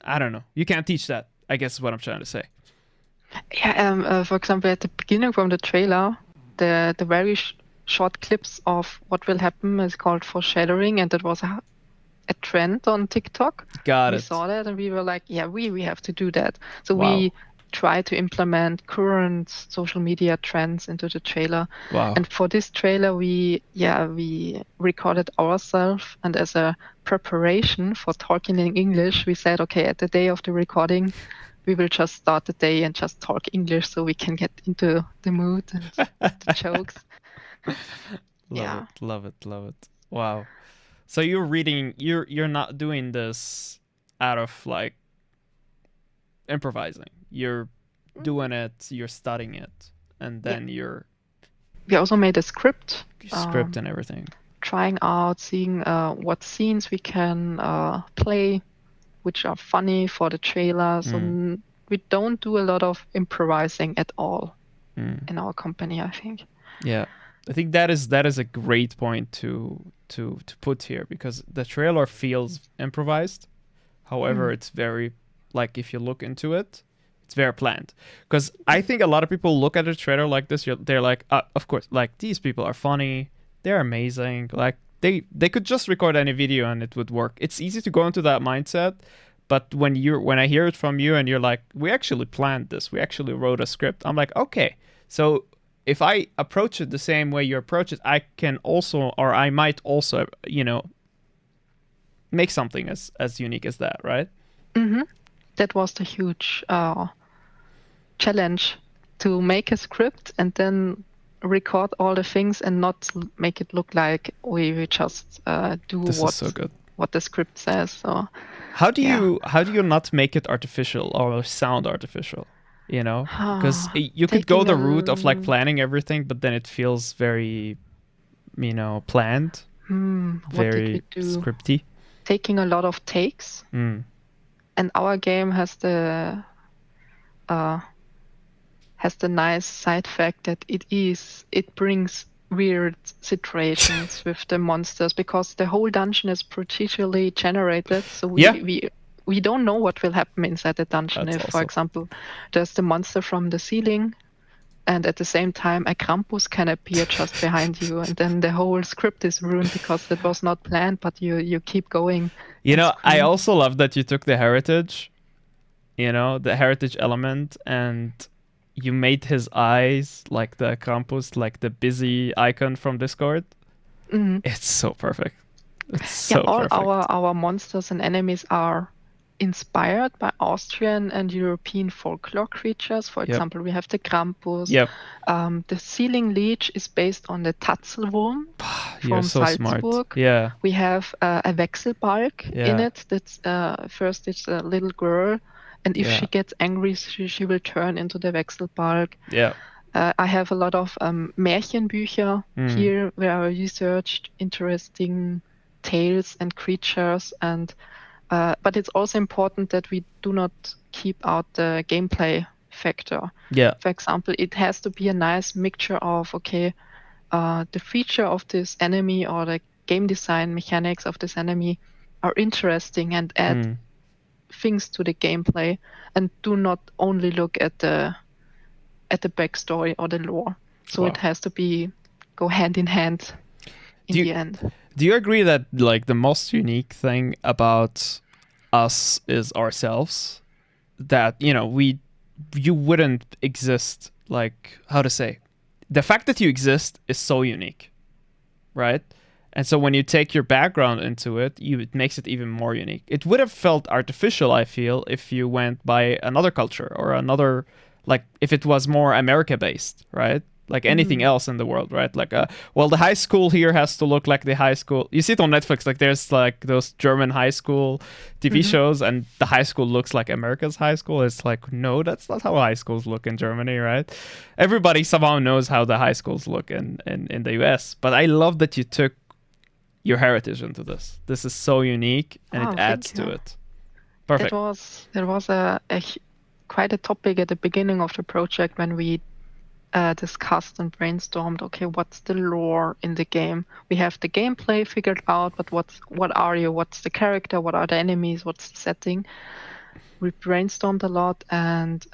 I don't know, you can't teach that, I guess is what I'm trying to say. Yeah, for example, at the beginning from the trailer, the very short clips of what will happen is called foreshadowing, and that was a trend on TikTok. Got We it. saw that and we were like, yeah, we have to do that. So Wow. we try to implement current social media trends into the trailer. Wow. And for this trailer, we recorded ourselves, and as a preparation for talking in English, we said, okay, at the day of the recording, we will just start the day and just talk English so we can get into the mood and the jokes. Love it. Wow. So you're not doing this out of like improvising. You're doing it, you're studying it, and then you're We also made a script. script and everything. Trying out, seeing what scenes we can play, which are funny for the trailer. So we don't do a lot of improvising at all in our company, I think. Yeah, I think that is a great point to put here, because the trailer feels improvised. However, it's very, like, if you look into it, it's very planned. Because I think a lot of people look at a trailer like this, they're like, of course, like, these people are funny, they're amazing, like they could just record any video and it would work. It's easy to go into that mindset, but when I hear it from you and you're like, we actually planned this, we actually wrote a script, I'm like, okay, so if I approach it the same way you approach it, I can also, or I might also, make something as unique as that, right? That was the huge challenge, to make a script and then record all the things and not make it look like we just do This is so good. what the script says. So how do you not make it artificial or sound artificial? Because you could go the route of like planning everything, but then it feels very, planned, very scripty. Taking a lot of takes, and our game has the nice side fact that it brings weird situations with the monsters, because the whole dungeon is procedurally generated. So we don't know what will happen inside the dungeon. That's if, awesome. For example, there's the monster from the ceiling, and at the same time a Krampus can appear just behind you, and then the whole script is ruined because it was not planned, but you keep going. I also love that you took the heritage, the heritage element, and you made his eyes like the Krampus, like the busy icon from Discord. It's so perfect. It's so all perfect. our monsters and enemies are inspired by Austrian and European folklore creatures. For example, we have the Krampus. The ceiling leech is based on the Tatzelwurm from so Salzburg. Smart. Yeah. We have a Wechselbalg in it. That's first it's a little girl, and if she gets angry, she will turn into the Wechselbalg. Yeah. I have a lot of Märchenbücher here where I researched interesting tales and creatures, and but it's also important that we do not keep out the gameplay factor. Yeah. For example, it has to be a nice mixture of, the feature of this enemy or the game design mechanics of this enemy are interesting and add things to the gameplay, and do not only look at the backstory or the lore. So it has to go hand in hand in the end. Do you agree that like the most unique thing about us is ourselves? That you wouldn't exist, like, how to say, the fact that you exist is so unique, right? And so when you take your background into it, it makes it even more unique. It would have felt artificial, I feel, if you went by another culture or another, like if it was more America based, right? Like anything else in the world, right? Like, the high school here has to look like the high school. You see it on Netflix, like there's like those German high school TV shows, and the high school looks like America's high school. It's like, no, that's not how high schools look in Germany, right? Everybody somehow knows how the high schools look in the US. But I love that you took your heritage into this. This is so unique, and it adds to it. Perfect. There was quite a topic at the beginning of the project when we discussed and brainstormed, okay, what's the lore in the game? We have the gameplay figured out, but what are you? What's the character? What are the enemies? What's the setting? We brainstormed a lot, and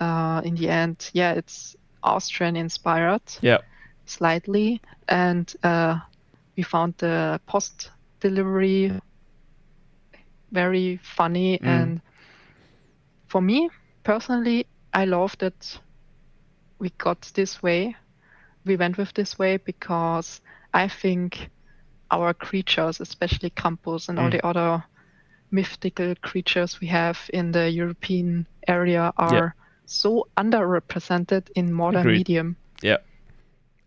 in the end, it's Austrian inspired. Yeah. slightly, and we found the post delivery very funny. And for me personally, I love that we got this way. We went with this way because I think our creatures, especially Krampus and all the other mythical creatures we have in the European area, are so underrepresented in modern Agreed. medium. Yeah,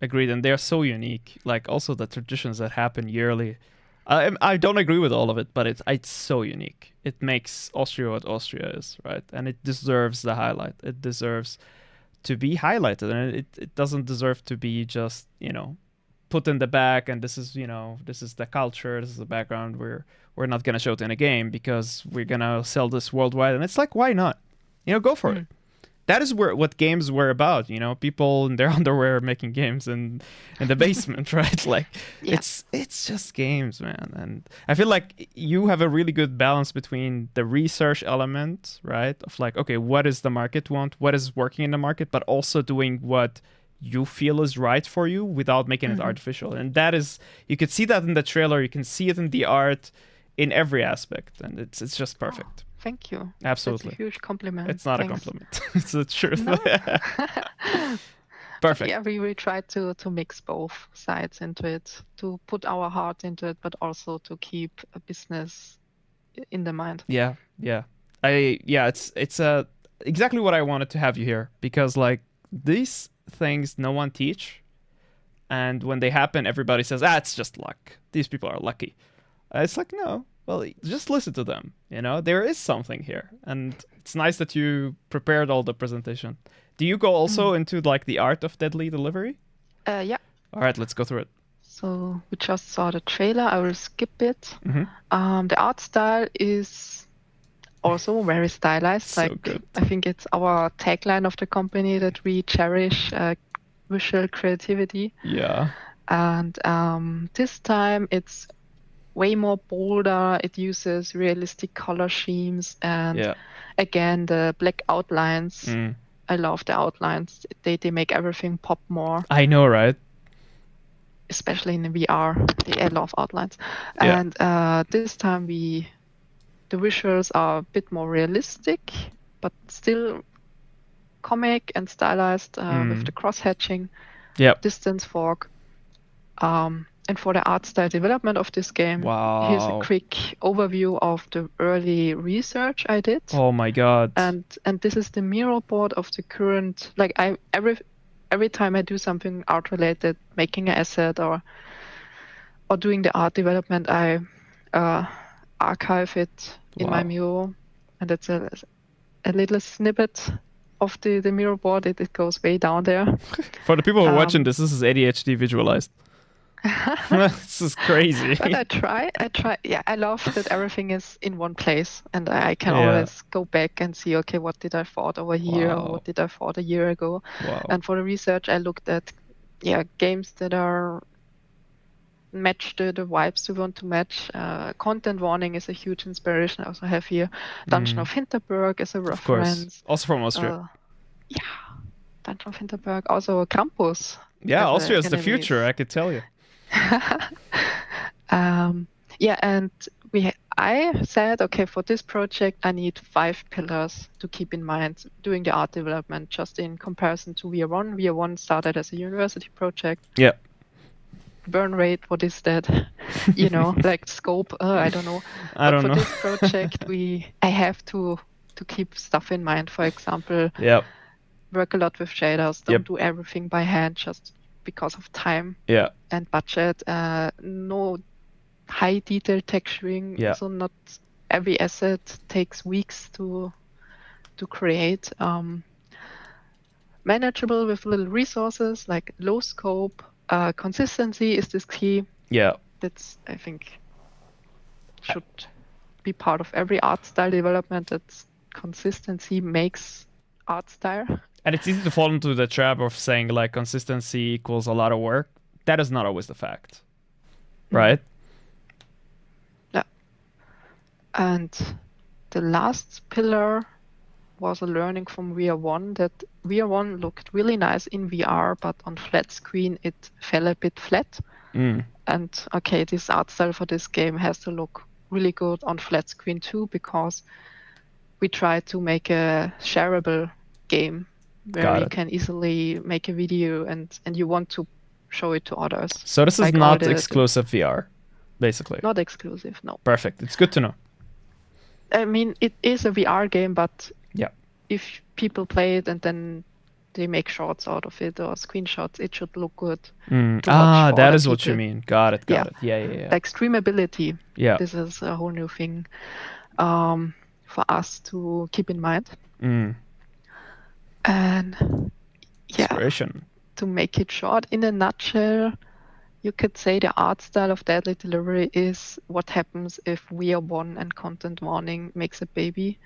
agreed. And they're so unique. Like also the traditions that happen yearly. I don't agree with all of it, but it's so unique. It makes Austria what Austria is, right? And it deserves the highlight. It deserves to be highlighted, and it doesn't deserve to be just, you know, put in the back and this is, you know, this is the culture, this is the background. We're not gonna show it in a game because we're gonna sell this worldwide. And it's like, why not? You know, go for it. That is what games were about, you know, people in their underwear making games in the basement, right? Like it's just games, man. And I feel like you have a really good balance between the research element, right? Of like, okay, what does the market want? What is working in the market? But also doing what you feel is right for you without making it artificial. And that is, you could see that in the trailer, you can see it in the art, in every aspect, and it's just perfect. Thank you. Absolutely. That's a huge compliment. It's not a compliment. It's the truth. No. Perfect. Yeah, we try to mix both sides into it, to put our heart into it, but also to keep a business in the mind. Yeah. It's exactly what I wanted to have you here, because like these things no one teach, and when they happen, everybody says, it's just luck. These people are lucky. It's like, no. Well, just listen to them. You know, there is something here, and it's nice that you prepared all the presentation. Do you go also into like the art of Deadly Delivery? Yeah. All right, let's go through it. So we just saw the trailer. I will skip it. The art style is also very stylized. So like good. I think it's our tagline of the company that we cherish visual creativity. Yeah. And this time it's way more bolder. It uses realistic color schemes and again the black outlines. I love the outlines. They make everything pop more. I know, right? Especially in the VR, I love outlines. And this time the visuals are a bit more realistic, but still comic and stylized with the cross hatching, distance fog. And for the art style development of this game, here's a quick overview of the early research I did. Oh my god. And this is the mirror board of the current, like every time I do something art related, making an asset or doing the art development, I archive it in my mural. And that's a little snippet of the mirror board. It goes way down there. For the people who are watching this is ADHD visualized. This is crazy. But I try. Yeah, I love that everything is in one place, and I can always go back and see, okay, what did I thought over here, or what did I thought a year ago. And for the research, I looked at games that are match the vibes we want to match. Content Warning is a huge inspiration. I also have here Dungeon of Hinterberg as a reference. Of course. Also from Austria. Dungeon of Hinterberg. Also Krampus. Yeah, Austria is the future, I could tell you. And I said, okay, for this project, I need 5 pillars to keep in mind doing the art development, just in comparison to VR1. VR1 started as a university project. Yeah. Burn rate, what is that? You know, like scope, I don't know. But for this project, I have to keep stuff in mind. For example, work a lot with shaders, don't do everything by hand just because of time and budget. No high detail texturing, so not every asset takes weeks to create. Manageable with little resources, like low scope. Consistency is this key. That's, I think, should be part of every art style development. That consistency makes art style. And it's easy to fall into the trap of saying like consistency equals a lot of work. That is not always the fact, right? Yeah. And the last pillar was a learning from VR1 that VR1 looked really nice in VR, but on flat screen it fell a bit flat. And okay, this art style for this game has to look really good on flat screen too, because we try to make a shareable game where Got you it. can easily make a video and you want to show it to others. So this is Like all not the- exclusive VR, basically. Not exclusive, no. Perfect. It's good to know. I mean, it is a VR game, but Yeah. if people play it and then they make shorts out of it or screenshots, it should look good. to watch for That other is what you people. mean. Got it. Yeah. Got it. Yeah. Like streamability, Yeah. this is a whole new thing for us to keep in mind. And yeah, Inspiration. to make it short, in a nutshell, you could say the art style of Deadly Delivery is what happens if VR1 and Content Warning makes a baby.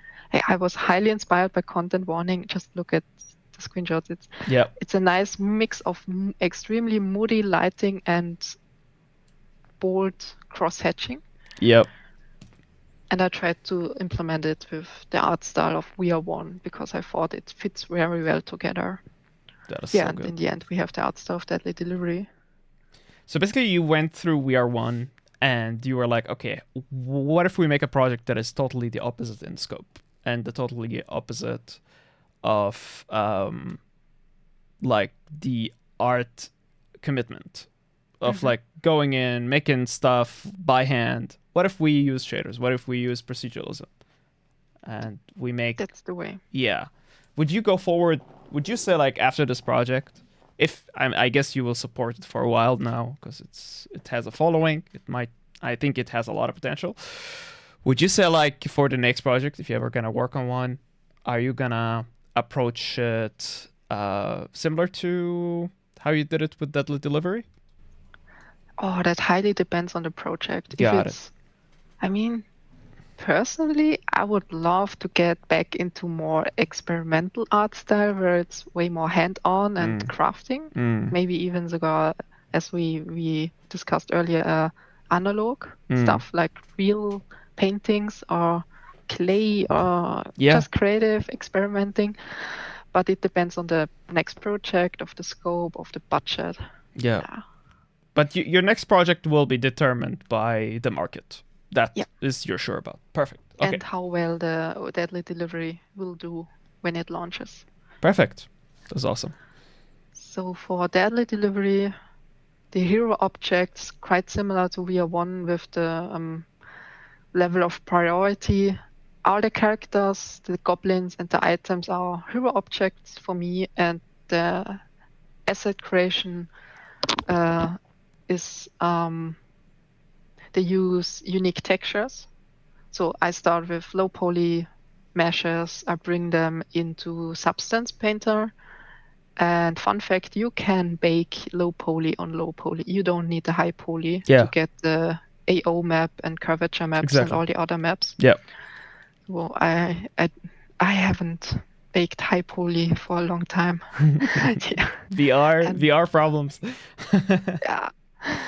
I was highly inspired by Content Warning. Just look at the screenshots. It's a nice mix of extremely moody lighting and bold cross-hatching. Yep. And I tried to implement it with the art style of VR1 because I thought it fits very well together. That is Yeah, so and good. in the end, we have the art style of Deadly Delivery. So basically, you went through VR1 and you were like, okay, what if we make a project that is totally the opposite in scope and the totally opposite of like the art commitment of like going in, making stuff by hand. What if we use shaders? What if we use proceduralism? And we make... That's the way. Yeah. Would you go forward? Would you say like after this project, if I guess you will support it for a while now because it has a following, I think it has a lot of potential. Would you say like for the next project, if you're ever gonna work on one, are you gonna approach it similar to how you did it with Deadly Delivery? Oh, that highly depends on the project. Got it. I mean, personally, I would love to get back into more experimental art style where it's way more hand-on and crafting. Maybe even sogar, as we discussed earlier, analog stuff like real paintings or clay or just creative experimenting. But it depends on the next project, of the scope, of the budget. Yeah. But your next project will be determined by the market. That is you're sure about. Perfect. Okay. And how well the Deadly Delivery will do when it launches. Perfect. That's awesome. So for Deadly Delivery, the hero objects quite similar to VR1 with the level of priority. All the characters, the goblins, and the items are hero objects for me, and the asset creation is they use unique textures. So I start with low poly meshes, I bring them into Substance Painter. And fun fact, you can bake low poly on low poly. You don't need the high poly to get the AO map and curvature maps and all the other maps. Yeah. Well, I haven't baked high poly for a long time. VR problems. Yeah.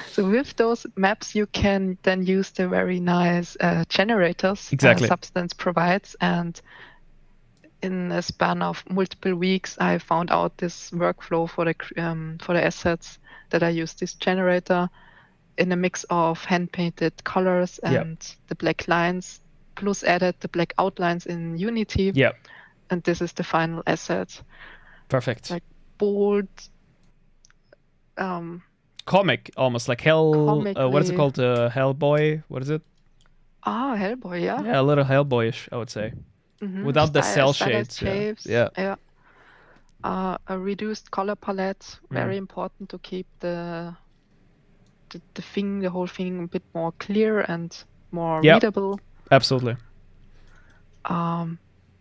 So with those maps, you can then use the very nice generators Substance provides. And in a span of multiple weeks, I found out this workflow for the assets that I use this generator in a mix of hand-painted colors and the black lines, plus added the black outlines in Unity. Yeah. And this is the final asset. Perfect. Like bold... comic, almost like what is it called? Hellboy? What is it? Ah, Hellboy, yeah. Yeah, a little Hellboyish, I would say. Without the cell shades. Yeah. A reduced color palette, very important to keep the whole thing a bit more clear and more readable. Absolutely.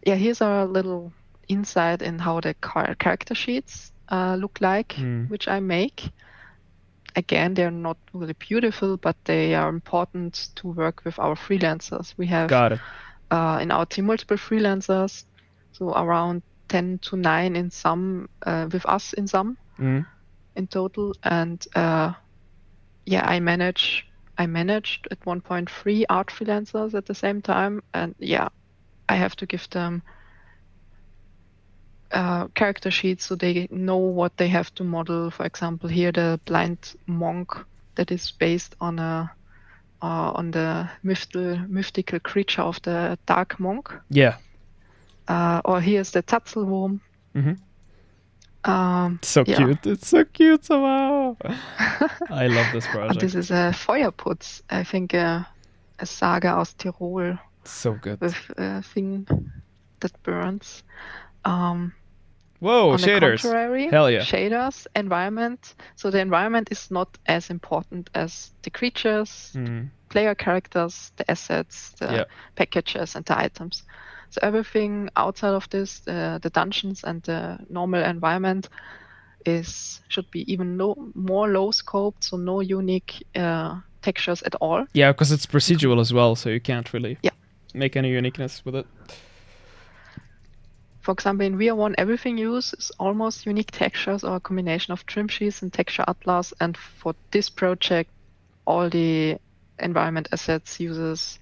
Here's a little insight in how the character sheets look like, which I make. Again, they're not really beautiful, but they are important to work with our freelancers. We have in our team multiple freelancers, so around 10 to 9 in some, with us in some in total. And I managed at one point 3 art freelancers at the same time. And I have to give them character sheets so they know what they have to model. For example, here the blind monk that is based on the mythical creature of the dark monk. Yeah. Or here's the Tatzelwurm. So yeah. cute. It's so cute somehow. I love this And project. this is a Feuerputz, I think a saga aus Tirol So good. with a thing that burns. Whoa, On the shaders. contrary, Hell yeah. shaders, environment. So the environment is not as important as the creatures, player characters, the assets, the packages, and the items. So everything outside of this, the dungeons and the normal environment, should be even more low scoped, so no unique textures at all. Yeah, because it's procedural as well, so you can't really make any uniqueness with it. For example, in VR1, everything used is almost unique textures or a combination of trim sheets and texture atlas. And for this project, all the environment assets uses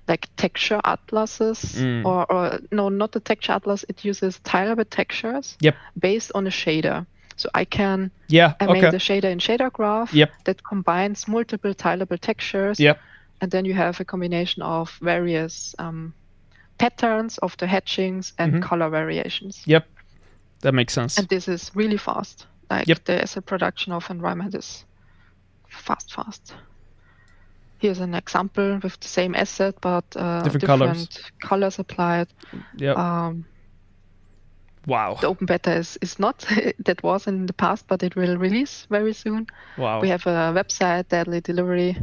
like texture atlases, or no, not the texture atlas. It uses tileable textures based on a shader. So I made a shader in shader graph that combines multiple tileable textures. And then you have a combination of various patterns of the hatchings and color variations. That makes sense. And this is really fast. Like the asset production of environment is fast. Here's an example with the same asset, but different colors applied. Wow. The open beta is not, that was in the past, but it will release very soon. Wow. We have a website, Deadly Delivery.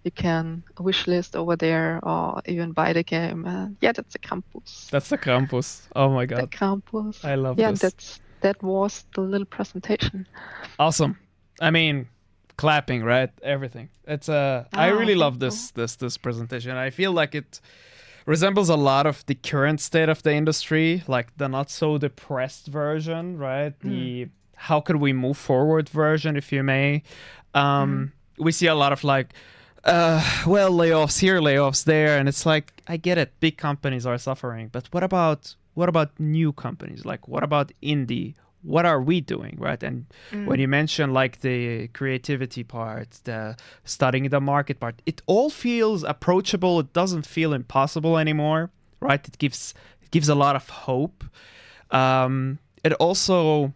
You can wish list over there or even buy the game. That's the Krampus. That's the Krampus. Oh my god. The Krampus. I love this. That was the little presentation. Awesome. I mean, clapping, right? Everything. It's I really love this presentation. I feel like it resembles a lot of the current state of the industry, like the not so depressed version, right? The how could we move forward version, if you may. We see a lot of like layoffs here, layoffs there, and it's like, I get it, big companies are suffering, but what about new companies? Like, what about indie? What are we doing, right? And when you mention like the creativity part, the studying the market part, it all feels approachable. It doesn't feel impossible anymore, right? It gives a lot of hope. It also,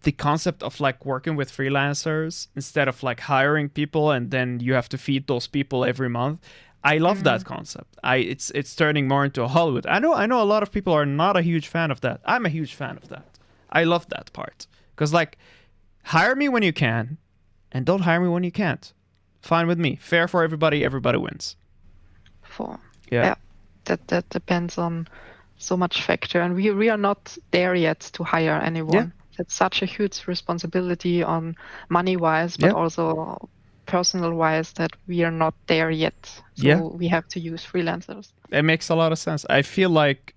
the concept of like working with freelancers instead of like hiring people and then you have to feed those people every month. I love that concept. It's turning more into a Hollywood. I know a lot of people are not a huge fan of that. I'm a huge fan of that. I love that part. Because like, hire me when you can and don't hire me when you can't. Fine with me. Fair for everybody. Everybody wins. That depends on so much factor. And we are not there yet to hire anyone. It's such a huge responsibility on money-wise, but also personal-wise, that we are not there yet. So we have to use freelancers. It makes a lot of sense. I feel like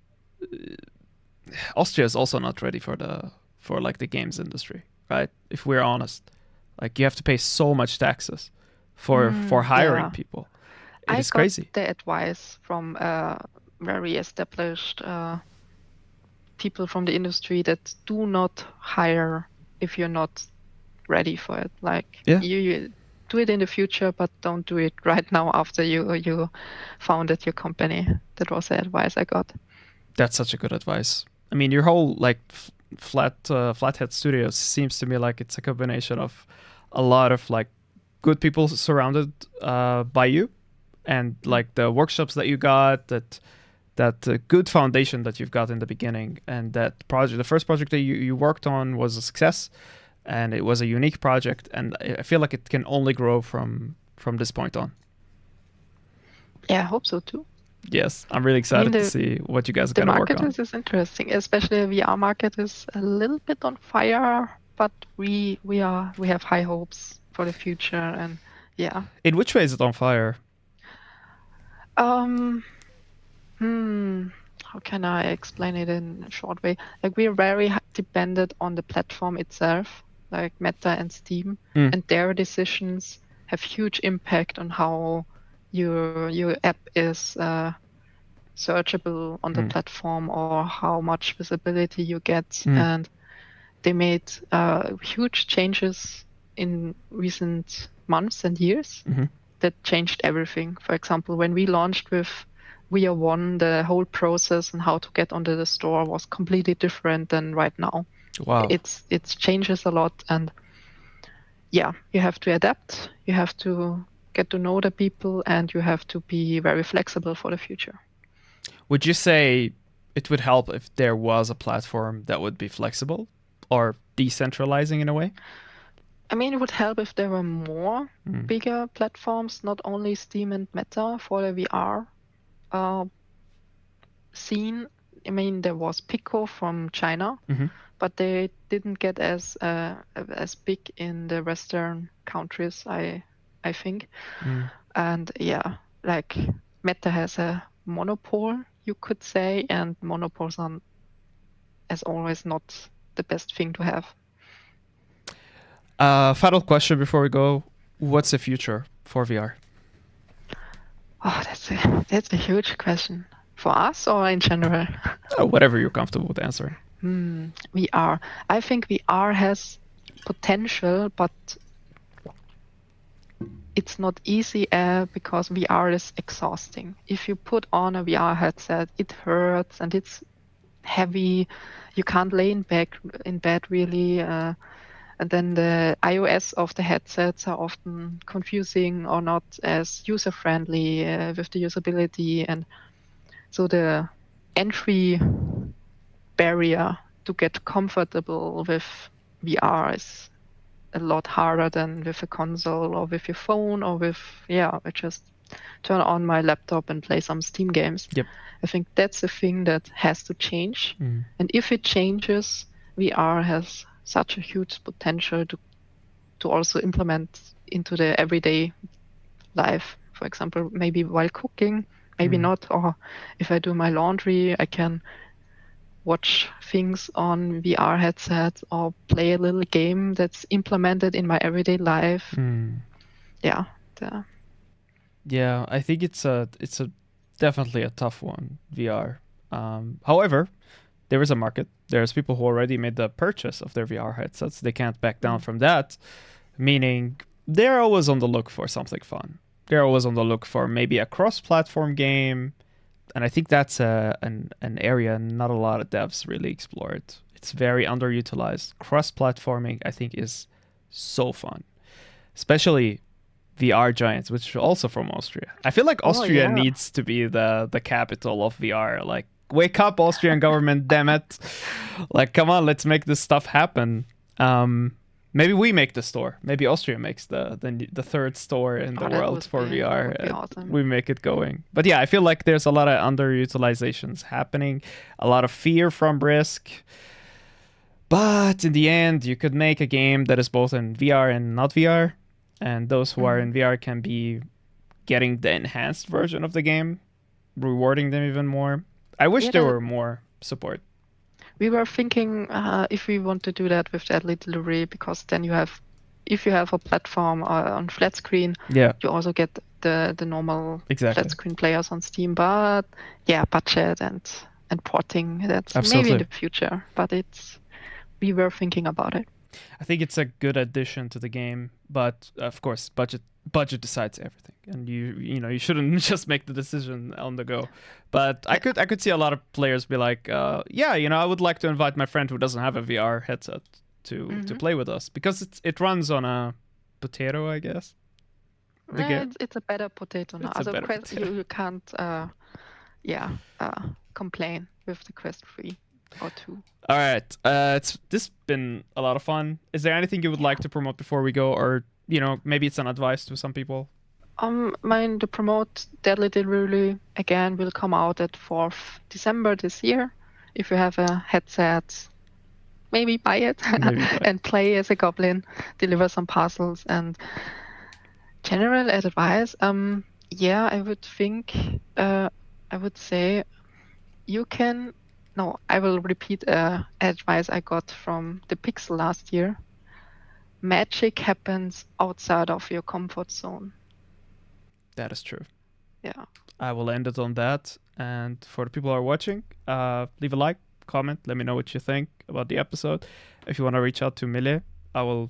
Austria is also not ready for the games industry, right? If we're honest, like you have to pay so much taxes for hiring people. It's crazy. The advice from very established people from the industry that do not hire if you're not ready for it. Like you do it in the future, but don't do it right now after you founded your company. That was the advice I got. That's such a good advice. I mean, your whole like Flathead Studio seems to me like it's a combination of a lot of like good people surrounded by you, and like the workshops that you got, that good foundation that you've got in the beginning, and that project, the first project that you worked on was a success, and it was a unique project, and I feel like it can only grow from this point on. Yeah, I hope so too. Yes, I'm really excited to see what you guys are going to work on. The market is interesting, especially the VR market is a little bit on fire, but we have high hopes for the future, and In which way is it on fire? How can I explain it in a short way? Like, we're very dependent on the platform itself, like Meta and Steam, and their decisions have huge impact on how your app is searchable on the platform or how much visibility you get. Mm. And they made huge changes in recent months and years that changed everything. For example, when we launched with VR 1, the whole process and how to get onto the store was completely different than right now. Wow. It changes a lot, and yeah, you have to adapt. You have to get to know the people, and you have to be very flexible for the future. Would you say it would help if there was a platform that would be flexible or decentralizing in a way? I mean, it would help if there were more bigger platforms, not only Steam and Meta for the VR scene. I mean, there was Pico from China, but they didn't get as big in the Western countries, I think. And yeah, like Meta has a monopoly, you could say, and monopoles are, as always, not the best thing to have. Final question before we go. What's the future for VR? Oh, that's a huge question. For us or in general? Whatever you're comfortable with answering. VR. I think VR has potential, but it's not easy because VR is exhausting. If you put on a VR headset, it hurts and it's heavy. You can't lay in bed really. And then the iOS of the headsets are often confusing or not as user-friendly with the usability. And so the entry barrier to get comfortable with VR is a lot harder than with a console or with your phone or with, I just turn on my laptop and play some Steam games. Yep. I think that's the thing that has to change. And if it changes, VR has such a huge potential to also implement into the everyday life. For example, maybe while cooking, maybe not, or if I do my laundry, I can watch things on VR headsets or play a little game that's implemented in my everyday life. Yeah. Yeah, I think it's a definitely a tough one, VR. However, there is a market. There's people who already made the purchase of their VR headsets. They can't back down from that, meaning they're always on the look for something fun. They're always on the look for maybe a cross-platform game, and I think that's an area not a lot of devs really explored. It's very underutilized. Cross-platforming, I think, is so fun, especially VR Giants, which are also from Austria. I feel like Austria needs to be the capital of VR. Like, wake up, Austrian government, damn it. Like, come on, let's make this stuff happen. Maybe we make the store. Maybe Austria makes the third store in the world for VR. That would be awesome. We make it going. But yeah, I feel like there's a lot of underutilizations happening, a lot of fear from risk. But in the end, you could make a game that is both in VR and not VR. And those who are in VR can be getting the enhanced version of the game, rewarding them even more. I wish there were more support. We were thinking if we want to do that with Deadly Delivery, because then if you have a platform on flat screen, you also get the normal flat screen players on Steam. But yeah, budget and porting, that's maybe in the future. But we were thinking about it. I think it's a good addition to the game, but of course, budget decides everything, and you shouldn't just make the decision on the go. But I could see a lot of players be like, I would like to invite my friend who doesn't have a VR headset to play with us, because it runs on a potato, I guess. It's a better potato now. You can't complain with the Quest 3 or 2. All right, this has been a lot of fun. Is there anything you would like to promote before we go, or maybe it's an advice to some people? Mine to promote Deadly Delivery again will come out at 4th December this year. If you have a headset, maybe buy it and play as a goblin, deliver some puzzles. And general advice, I would say you can. No, I will repeat advice I got from the Pixel last year. Magic happens outside of your comfort zone. That is true. Yeah. I will end it on that. And for the people who are watching, leave a like, comment, let me know what you think about the episode. If you want to reach out to Melle, I will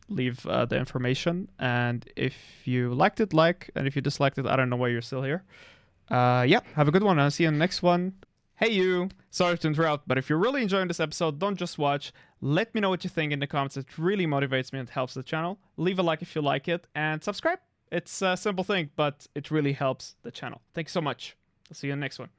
leave the information. And if you liked it, like, and if you disliked it, I don't know why you're still here. Yeah, have a good one. I'll see you in the next one. Hey you! Sorry to interrupt, but if you're really enjoying this episode, don't just watch. Let me know what you think in the comments. It really motivates me and helps the channel. Leave a like if you like it, and subscribe. It's a simple thing, but it really helps the channel. Thank you so much. I'll see you in the next one.